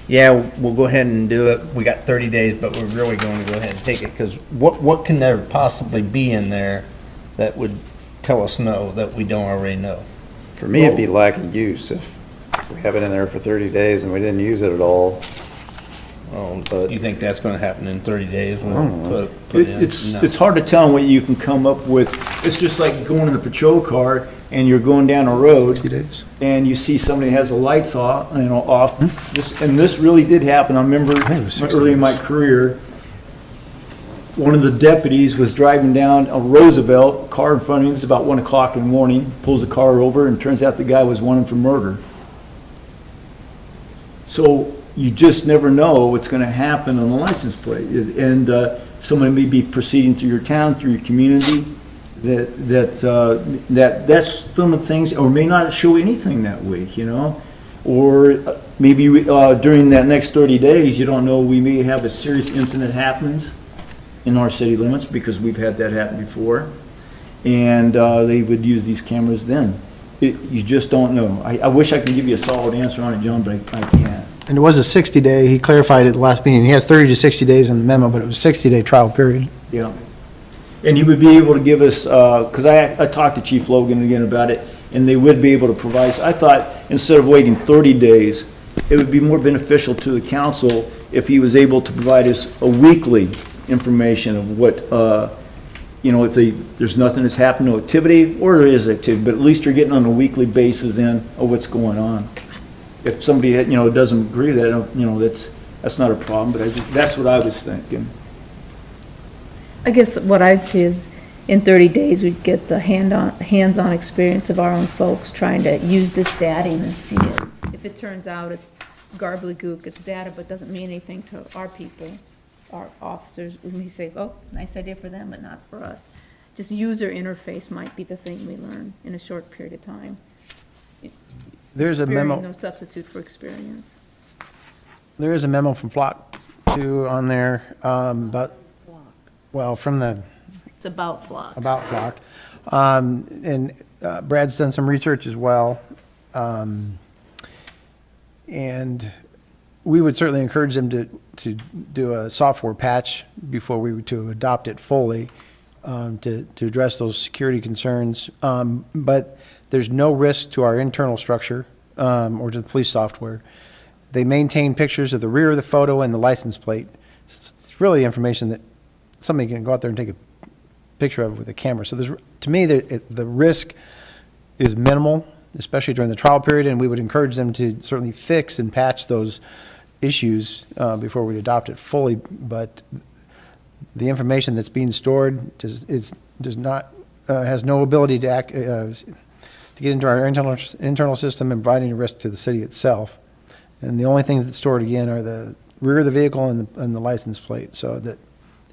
yeah, we'll go ahead and do it, we got 30 days, but we're really going to go ahead and take it? Because what can there possibly be in there that would tell us no, that we don't already know? For me, it'd be lack of use. If we have it in there for 30 days and we didn't use it at all. Do you think that's gonna happen in 30 days? when I don't we know. put in? It's No. hard to tell what you can come up with. It's just like going in a patrol car and you're going down a road 60 days. and you see somebody has the lights off, off. And this really did happen. I remember think it was 60 early in my career, one of the deputies was driving down a Roosevelt, car in front of him, it was about 1 o'clock in the morning, pulls the car over, and turns out the guy was wanted for murder. So you just never know what's gonna happen on the license plate. And someone may be proceeding through your town, through your community, that's some of the things, or may not show anything that week, Or maybe during that next 30 days, you don't know, we may have a serious incident happens in our city limits, because we've had that happen before, and they would use these cameras then. You just don't know. I wish I could give you a solid answer on it, John, but I can't. And it was a 60-day, he clarified at the last meeting, he has 30 to 60 days in the memo, but it was a 60-day trial period. Yeah. And he would be able to give us, because I talked to Chief Logan again about it, and they would be able to provide, so I thought, instead of waiting 30 days, it would be more beneficial to the council if he was able to provide us a weekly information of what, if there's nothing that's happened, no activity, or there is activity, but at least you're getting on a weekly basis in of what's going on. If somebody, doesn't agree with that, that's not a problem, but that's what I was thinking. I guess what I'd see is, in 30 days, we'd get the hands-on experience of our own folks trying to use this data and see it. If it turns out it's gobbledygook, it's data, but doesn't mean anything to our people, our officers, we may say, oh, nice idea for them, but not for us. Just user interface might be the thing we learn in a short period of time. There's a memo. No substitute for experience. There is a memo from Flock too on there, from the It's about Flock. Flock. And Brad's done some research as well. And we would certainly encourage them to do a software patch before we were to adopt it fully, to address those security concerns. But there's no risk to our internal structure or to the police software. They maintain pictures of the rear of the photo and the license plate. It's really information that somebody can go out there and take a picture of with a camera. So to me, the risk is minimal, especially during the trial period, and we would encourage them to certainly fix and patch those issues before we adopt it fully. But the information that's being stored has no ability to get into our internal system and provide any risk to the city itself. And the only things that stored again are the rear of the vehicle and the license plate. So that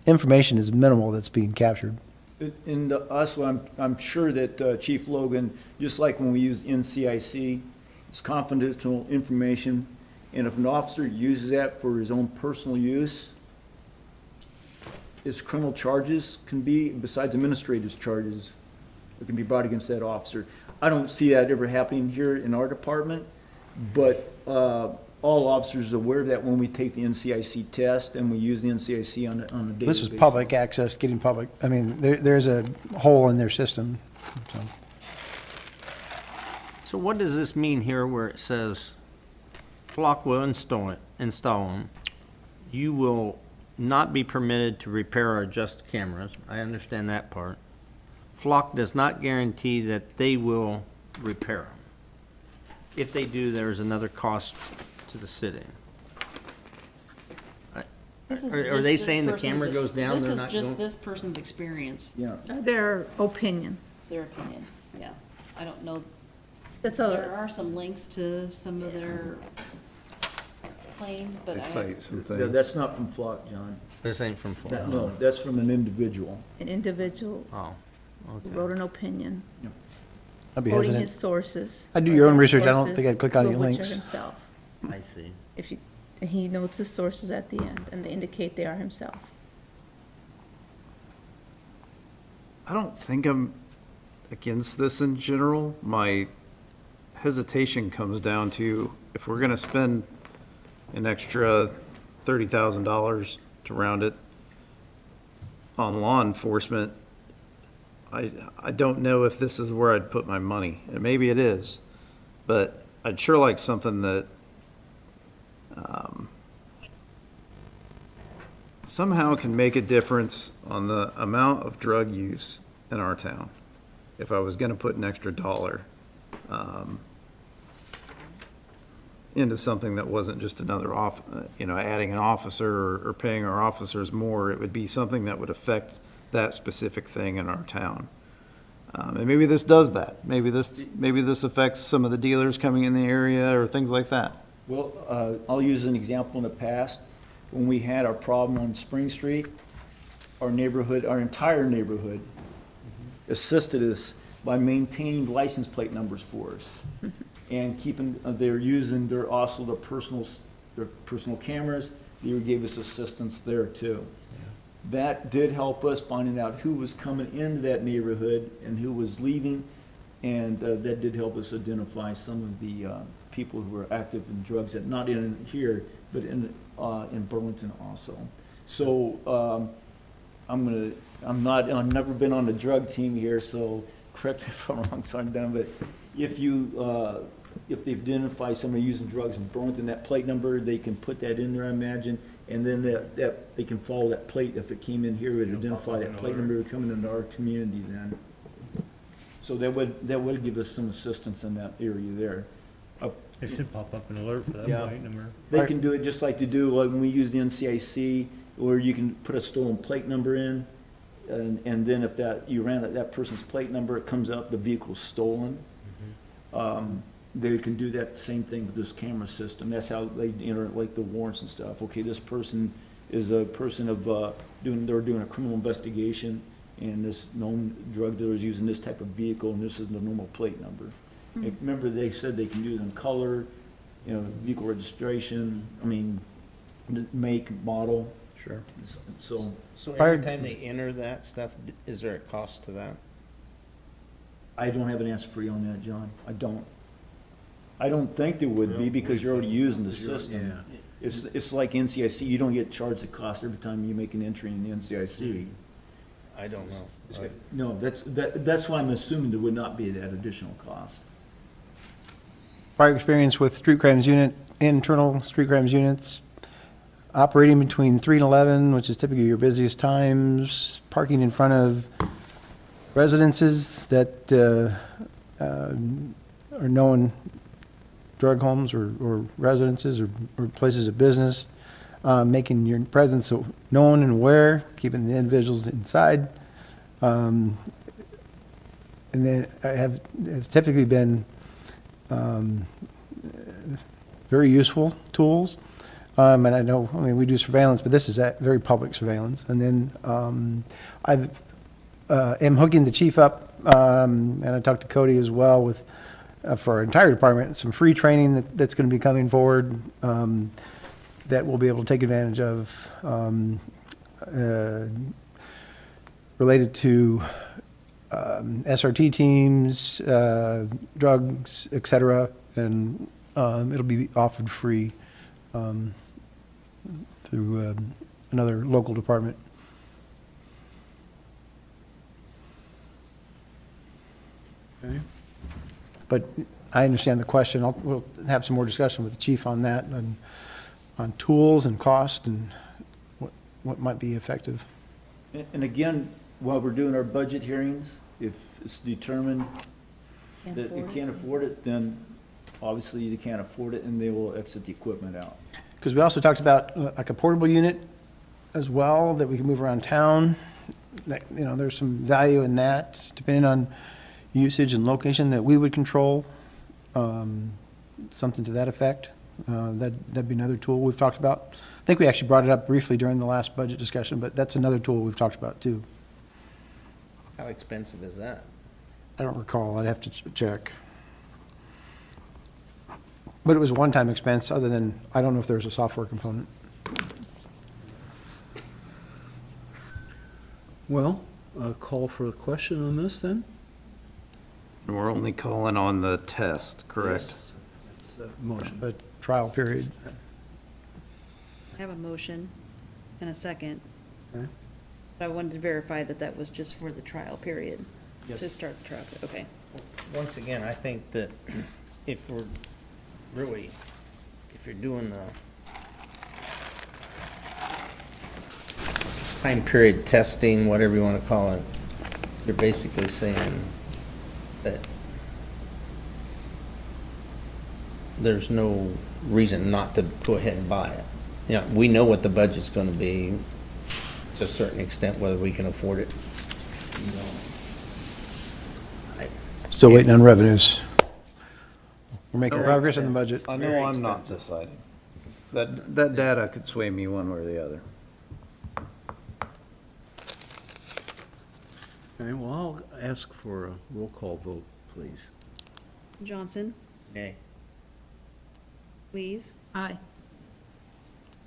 information is minimal that's being captured. And also, I'm sure that Chief Logan, just like when we use NCIC, it's confidential information, and if an officer uses that for his own personal use, his criminal charges can be, besides administrative charges, that can be brought against that officer. I don't see that ever happening here in our department, but all officers are aware of that when we take the NCIC test and we use the NCIC on a daily basis. This is public access, getting public. I mean, there's a hole in their system. So what does this mean here where it says Flock will install them? You will not be permitted to repair or adjust cameras. I understand that part. Flock does not guarantee that they will repair them. If they do, there is another cost to the city. This is Are just they this saying the person's- camera goes down, they're not This is just going? this person's experience, Yeah. Their opinion. their opinion, yeah. I don't know, That's there all. are some links to some of their claims, but They I, cite some Yeah, things. that's not from Flock, John. This ain't from Flock. No, that's from an individual. An individual Oh, who okay. wrote an opinion, I'd be quoting hesitant. his sources. I'd do or your own their research. I don't sources, think I'd click on two any of which are links. himself. I see. If you, and he notes his sources at the end, and they indicate they are himself. I don't think I'm against this in general. My hesitation comes down to if we're gonna spend an extra $30,000 to round it on law enforcement, I don't know if this is where I'd put my money. And maybe it is, but I'd sure like something that somehow can make a difference on the amount of drug use in our town. If I was gonna put an extra dollar into something that wasn't just another adding an officer or paying our officers more, it would be something that would affect that specific thing in our town. And maybe this does that. Maybe this affects some of the dealers coming in the area or things like that. Well, I'll use an example in the past. When we had our problem on Spring Street, our neighborhood, our entire neighborhood assisted us by maintaining license plate numbers for us. And keeping, they're using also their personal cameras. They gave us assistance there too. That did help us finding out who was coming into that neighborhood and who was leaving. And that did help us identify some of the people who were active in drugs, that not in here, but in Burlington also. So I've never been on the drug team here, so correct me if I'm wrong, sorry, Dan, but if they identify somebody using drugs in Burlington, that plate number, they can put that in there, I imagine, and then that they can follow that plate. If it came in here, it would identify that plate number coming into our community then. So that would give us some assistance in that area there. It should pop up an alert for that Yeah. plate number. They can do it just like they do, like when we use the NCIC, where you can put a stolen plate number in, and then if you ran that person's plate number, it comes up, the vehicle's stolen. They can do that same thing with this camera system. That's how they enter, like the warrants and stuff. Okay, this person is a person they're doing a criminal investigation, and this known drug dealer is using this type of vehicle, and this is the normal plate number. And remember, they said they can do it in color, vehicle registration, make, model. Sure. So So Prior- every time they enter that stuff, is there a cost to that? I don't have an answer for you on that, John. I don't. I don't think there would be, because you're already using the system. It's like NCIC, you don't get charged the cost every time you make an entry in the NCIC. I don't know. No, that's why I'm assuming there would not be that additional cost. Prior experience with street crimes unit, internal street crimes units, operating between 3 and 11, which is typically your busiest times, parking in front of residences that are known drug homes or residences or places of business, making your presence known and aware, keeping the individuals inside. And then have typically been very useful tools. And I know, we do surveillance, but this is very public surveillance. And then I am hooking the chief up, and I talked to Cody as well with, for our entire department, some free training that's going to be coming forward that we'll be able to take advantage of related to SRT teams, drugs, et cetera, and it'll be offered free through another local department. But I understand the question. We'll have some more discussion with the chief on that, on tools and cost and what might be effective. And again, while we're doing our budget hearings, if it's determined that you can't afford it, then obviously you can't afford it and they will exit the equipment out. Because we also talked about like a portable unit as well, that we can move around town. That, you know, there's some value in that, depending on usage and location that we would control. Something to that effect. That'd be another tool we've talked about. I think we actually brought it up briefly during the last budget discussion, but that's another tool we've talked about too. How expensive is that? I don't recall, I'd have to check. But it was a one-time expense, other than, I don't know if there was a software component. Well, a call for a question on this then? And we're only calling on the test, correct? Yes. That's the motion. The trial period. I have a motion and a second. Okay. But I wanted to verify that that was just for the trial period. Yes. To start the trial, period. Okay. Once again, I think that if we're really, if you're doing the time period testing, whatever you want to call it, you're basically saying that there's no reason not to go ahead and buy it. You know, we know what the budget's going to be to a certain extent, whether we can afford it. You know, Still waiting on revenues. We're making No progress in the budget. I know I'm not deciding. That data could sway me one way or the other. Okay, well, I'll ask for a roll call vote, please. Johnson, nay. Lees, Aye.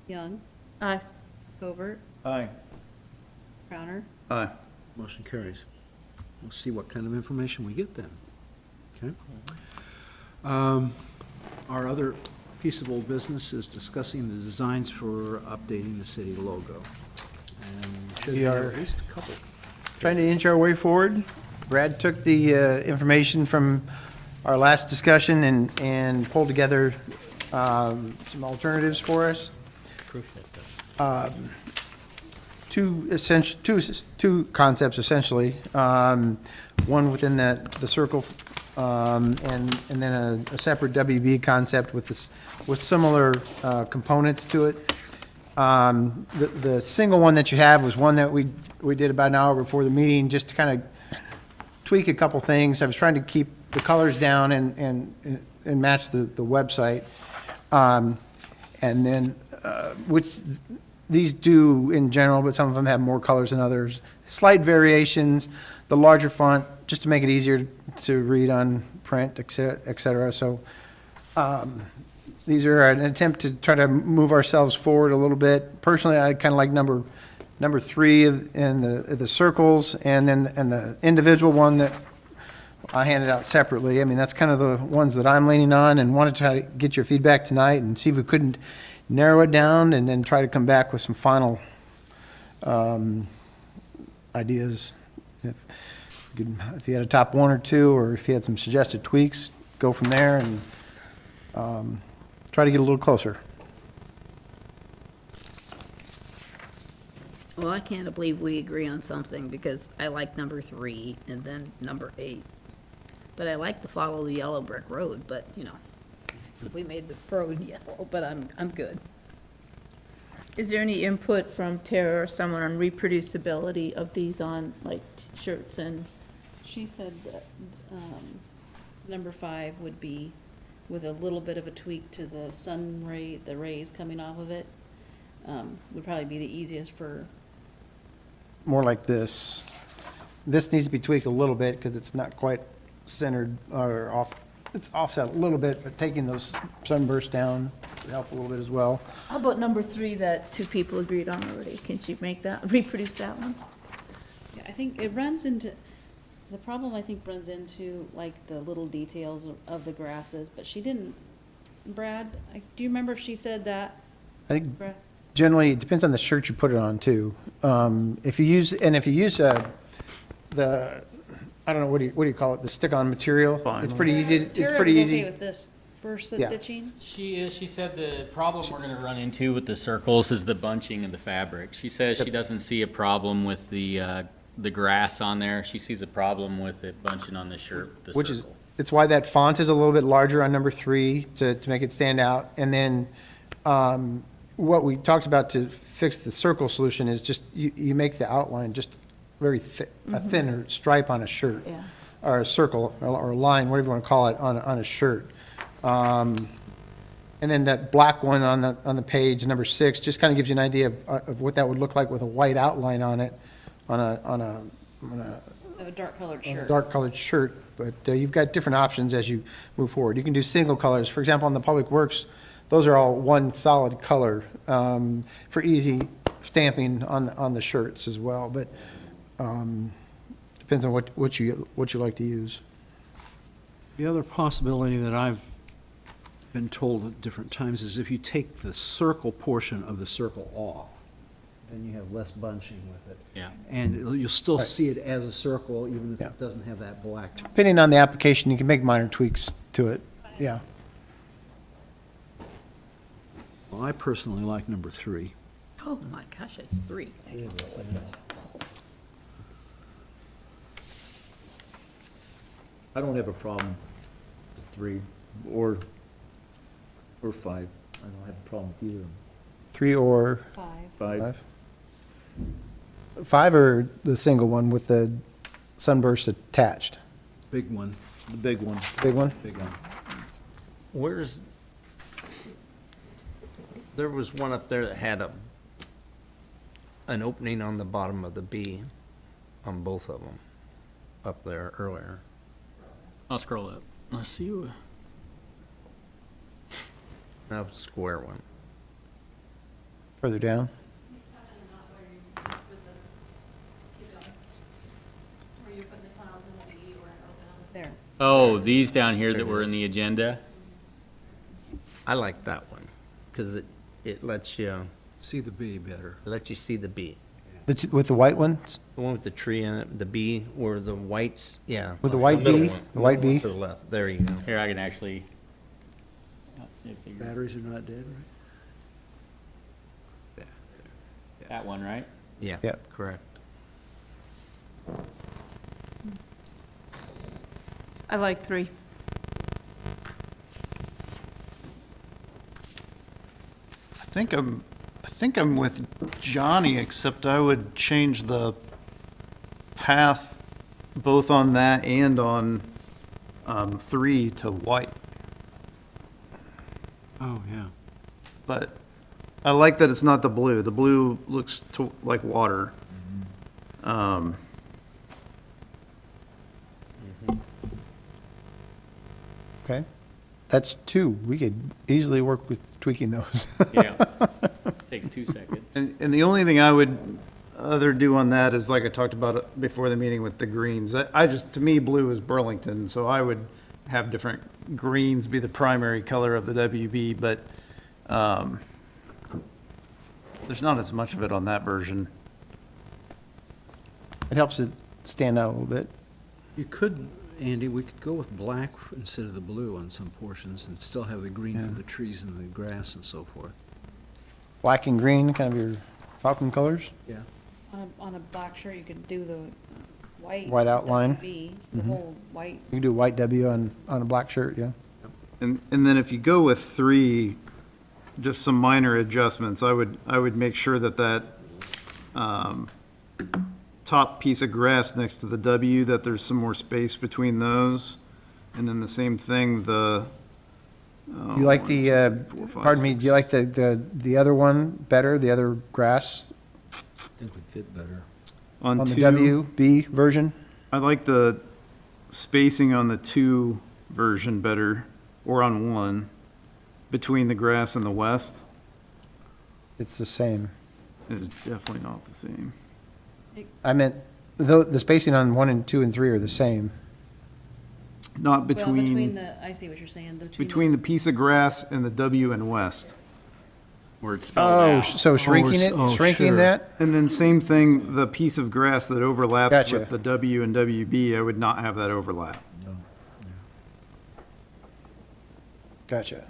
Young, Aye. Covert, Aye. Crowner. Aye. Motion carries. We'll see what kind of information we get then. Okay? Our other piece of old business is discussing the designs for updating the city logo. And should We be are- at least a couple. Trying to inch our way forward. Brad took the information from our last discussion and pulled together some alternatives for us. Two concepts essentially. One within the circle, and then a separate WB concept with similar components to it. The single one that you have was one that we did about an hour before the meeting, just to kind of tweak a couple things. I was trying to keep the colors down and match the website. And then, which these do in general, but some of them have more colors than others. Slight variations, the larger font, just to make it easier to read on print, et cetera. So these are an attempt to try to move ourselves forward a little bit. Personally, I kind of like number 3 in the circles, and then the individual one that I handed out separately. I mean, that's kind of the ones that I'm leaning on, and wanted to try to get your feedback tonight and see if we couldn't narrow it down and then try to come back with some final ideas. If you had a top 1 or 2, or if you had some suggested tweaks, go from there and try to get a little closer. Well, I can't believe we agree on something, because I like number 3 and then number 8. But I like to follow the yellow brick road, but, you know, we made the road yellow, but I'm good. Is there any input from Tara or someone on reproducibility of these on, like, shirts and? She said that number 5 would be with a little bit of a tweak to the the rays coming off of it, would probably be the easiest for. More like this. This needs to be tweaked a little bit because it's not quite centered or off. It's offset a little bit, but taking those sunbursts down would help a little bit as well. How about number 3 that 2 people agreed on already? Can you make that, reproduce that one? Yeah, I think it runs into, the problem I think runs into like the little details of the grasses, but she didn't, Brad, do you remember if she said that? I think Grass? generally it depends on the shirt you put it on too. If you use the, I don't know, what do you call it? The stick-on material. It's pretty easy. It's Tara pretty was easy. okay with this for Yeah. ditching? She said the problem we're gonna run into with the circles is the bunching of the fabric. She says she doesn't see a problem with the grass on there. She sees a problem with it bunching on the shirt, the Which is, circle. it's why that font is a little bit larger on number 3 to make it stand out. And then what we talked about to fix the circle solution is just, you make the outline just very a thinner stripe on a shirt. Yeah. Or a circle, or a line, whatever you want to call it, on a shirt. And then that black one on the page, number 6, just kind of gives you an idea of what that would look like with a white outline on it, on a Of a dark colored on a shirt? dark colored shirt, but you've got different options as you move forward. You can do single colors. For example, on the Public Works, those are all one solid color for easy stamping on the shirts as well, but depends on what you like to use. The other possibility that I've been told at different times is if you take the circle portion of the circle off, then you have less bunching with it. Yeah. And you'll still Right. see it as a circle, even if Yeah. it doesn't have that black. Depending on the application, you can make minor tweaks to it, yeah. Well, I personally like number 3. Oh, my gosh, it's 3. I don't have a problem with 3 or 5. I don't have a problem with either of them. 3 or 5. 5, 5? 5 or the single one with the sunburst attached? Big one, the big one. Big one? big one. Where's, there was one up there that had an opening on the bottom of the B on both of them, up there earlier. I'll scroll up. Let's see. That was a square one. Further down? There. Oh, these down here that were in the agenda? I like that one, because it lets you See the B better. see the B. With the white ones? The one with the tree in it, the B, or the whites, yeah. With the white middle B? one. The white Middle one B? to the left, there you go. Here, I can actually. Batteries are not dead, right? That one, right? Yeah, Yeah. correct. I like 3. I think I'm with Johnny, except I would change the path both on that and on 3 to white. Oh, yeah. But I like that it's not the blue. The blue looks like water. Okay. That's 2. We could easily work with tweaking those. Yeah. Takes 2 seconds. And the only thing I would other do on that is, like I talked about it before the meeting with the greens, I just, to me, blue is Burlington, so I would have different greens be the primary color of the WB, but there's not as much of it on that version. It helps it stand out a little bit. You could, Andy, we could go with black instead of the blue on some portions and still have the green for the trees and the grass and so forth. Black and green, kind of your Falcon colors? Yeah. On a black shirt, you could do the white. White outline. WB, the whole white. You can do white W on a black shirt, yeah. And then if you go with 3, just some minor adjustments, I would make sure that top piece of grass next to the W, that there's some more space between those. And then the same thing, You like the, pardon me, do you like the other one better, the other grass I think would fit better. on the 2, WB version? I like the spacing on the 2 version better, or on 1, between the grass and the west. It's the same. It is definitely not the same. I meant, the spacing on 1 and 2 and 3 are the same. Not Well, between, I see what you're saying. between the piece of grass and the W and west. Where it's spelled Oh, out. so shrinking it, oh, shrinking sure. that? And then same thing, the piece of grass that overlaps Gotcha. with the W and WB, I would not have that overlap. Gotcha.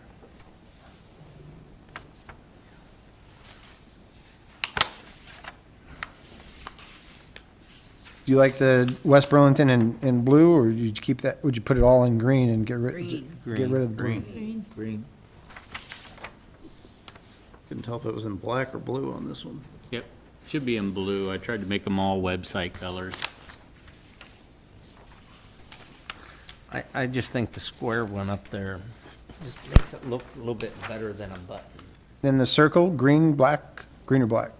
Do you like the West Burlington in blue, or would you keep that, would you put it all in green and get rid of the blue? Green. Couldn't tell if it was in black or blue on this one. Yep, should be in blue. I tried to make them all website colors. I just think the square one up there just makes it look a little bit better than a button. Then the circle, green, black, green or black?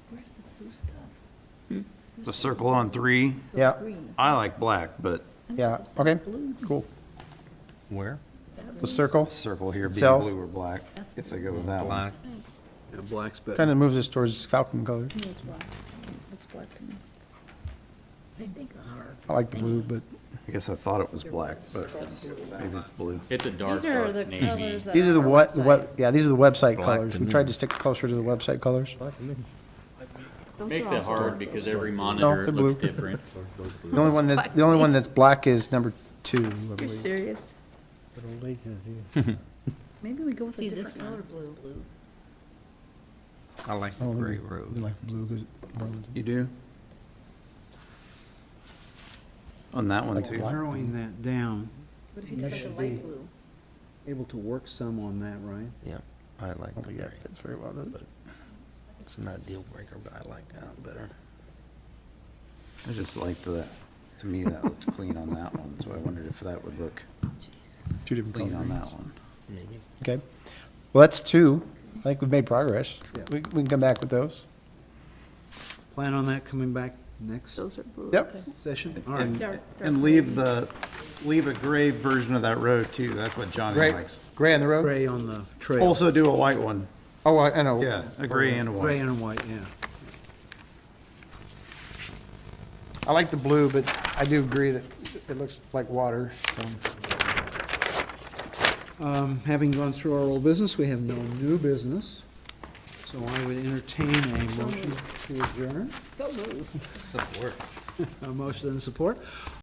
Where's the blue stuff? The circle on 3, Yeah, I like black, but yeah, okay, cool. Where? The circle circle here being Itself. blue or black, if they go with that one. Black. Yeah, black's better. kind of moves us towards falcon colors. Yeah, it's black. Looks black to me. I think I like the blue, but I guess I thought it was black, but maybe it's blue. It's a dark, These are dark the navy. colors that these are the on our what, the website. web, yeah, these are the website Black colors. to We me. tried to stick closer to the website colors. Makes it hard because every monitor they're looks blue. different. The only one that's black is number 2, I You're believe. serious? Maybe we go with a See, this different color one blue. I like the I don't think gray it's- road. we like the blue 'cause Burlington. You do? On that one too? Narrowing that down, What if you took like the light blue? able to work some on that, right? Yeah, I like I don't the think gray. that fits very well, does it? It's not a deal breaker, but I like that better. I just like the, to me, that looked clean on that one, so I wondered if that would look Jeez. 2 different clean colors. on that one. Maybe. Okay. Well, that's 2. I think we've made progress. Yeah. We can come back with those. Plan on that coming back next Those are blue. Yep. okay. session? All right. And leave a gray version of that road too, that's what Johnny Gray, likes. gray on the road? Gray on the trail. Also do a white one, Oh, I know. yeah, a gray and a Gray white. and white, yeah. I like the blue, but I do agree that it looks like water, so. Having gone through our old business, we have no new business. So I would entertain a motion to adjourn. So blue. Support. A motion and support.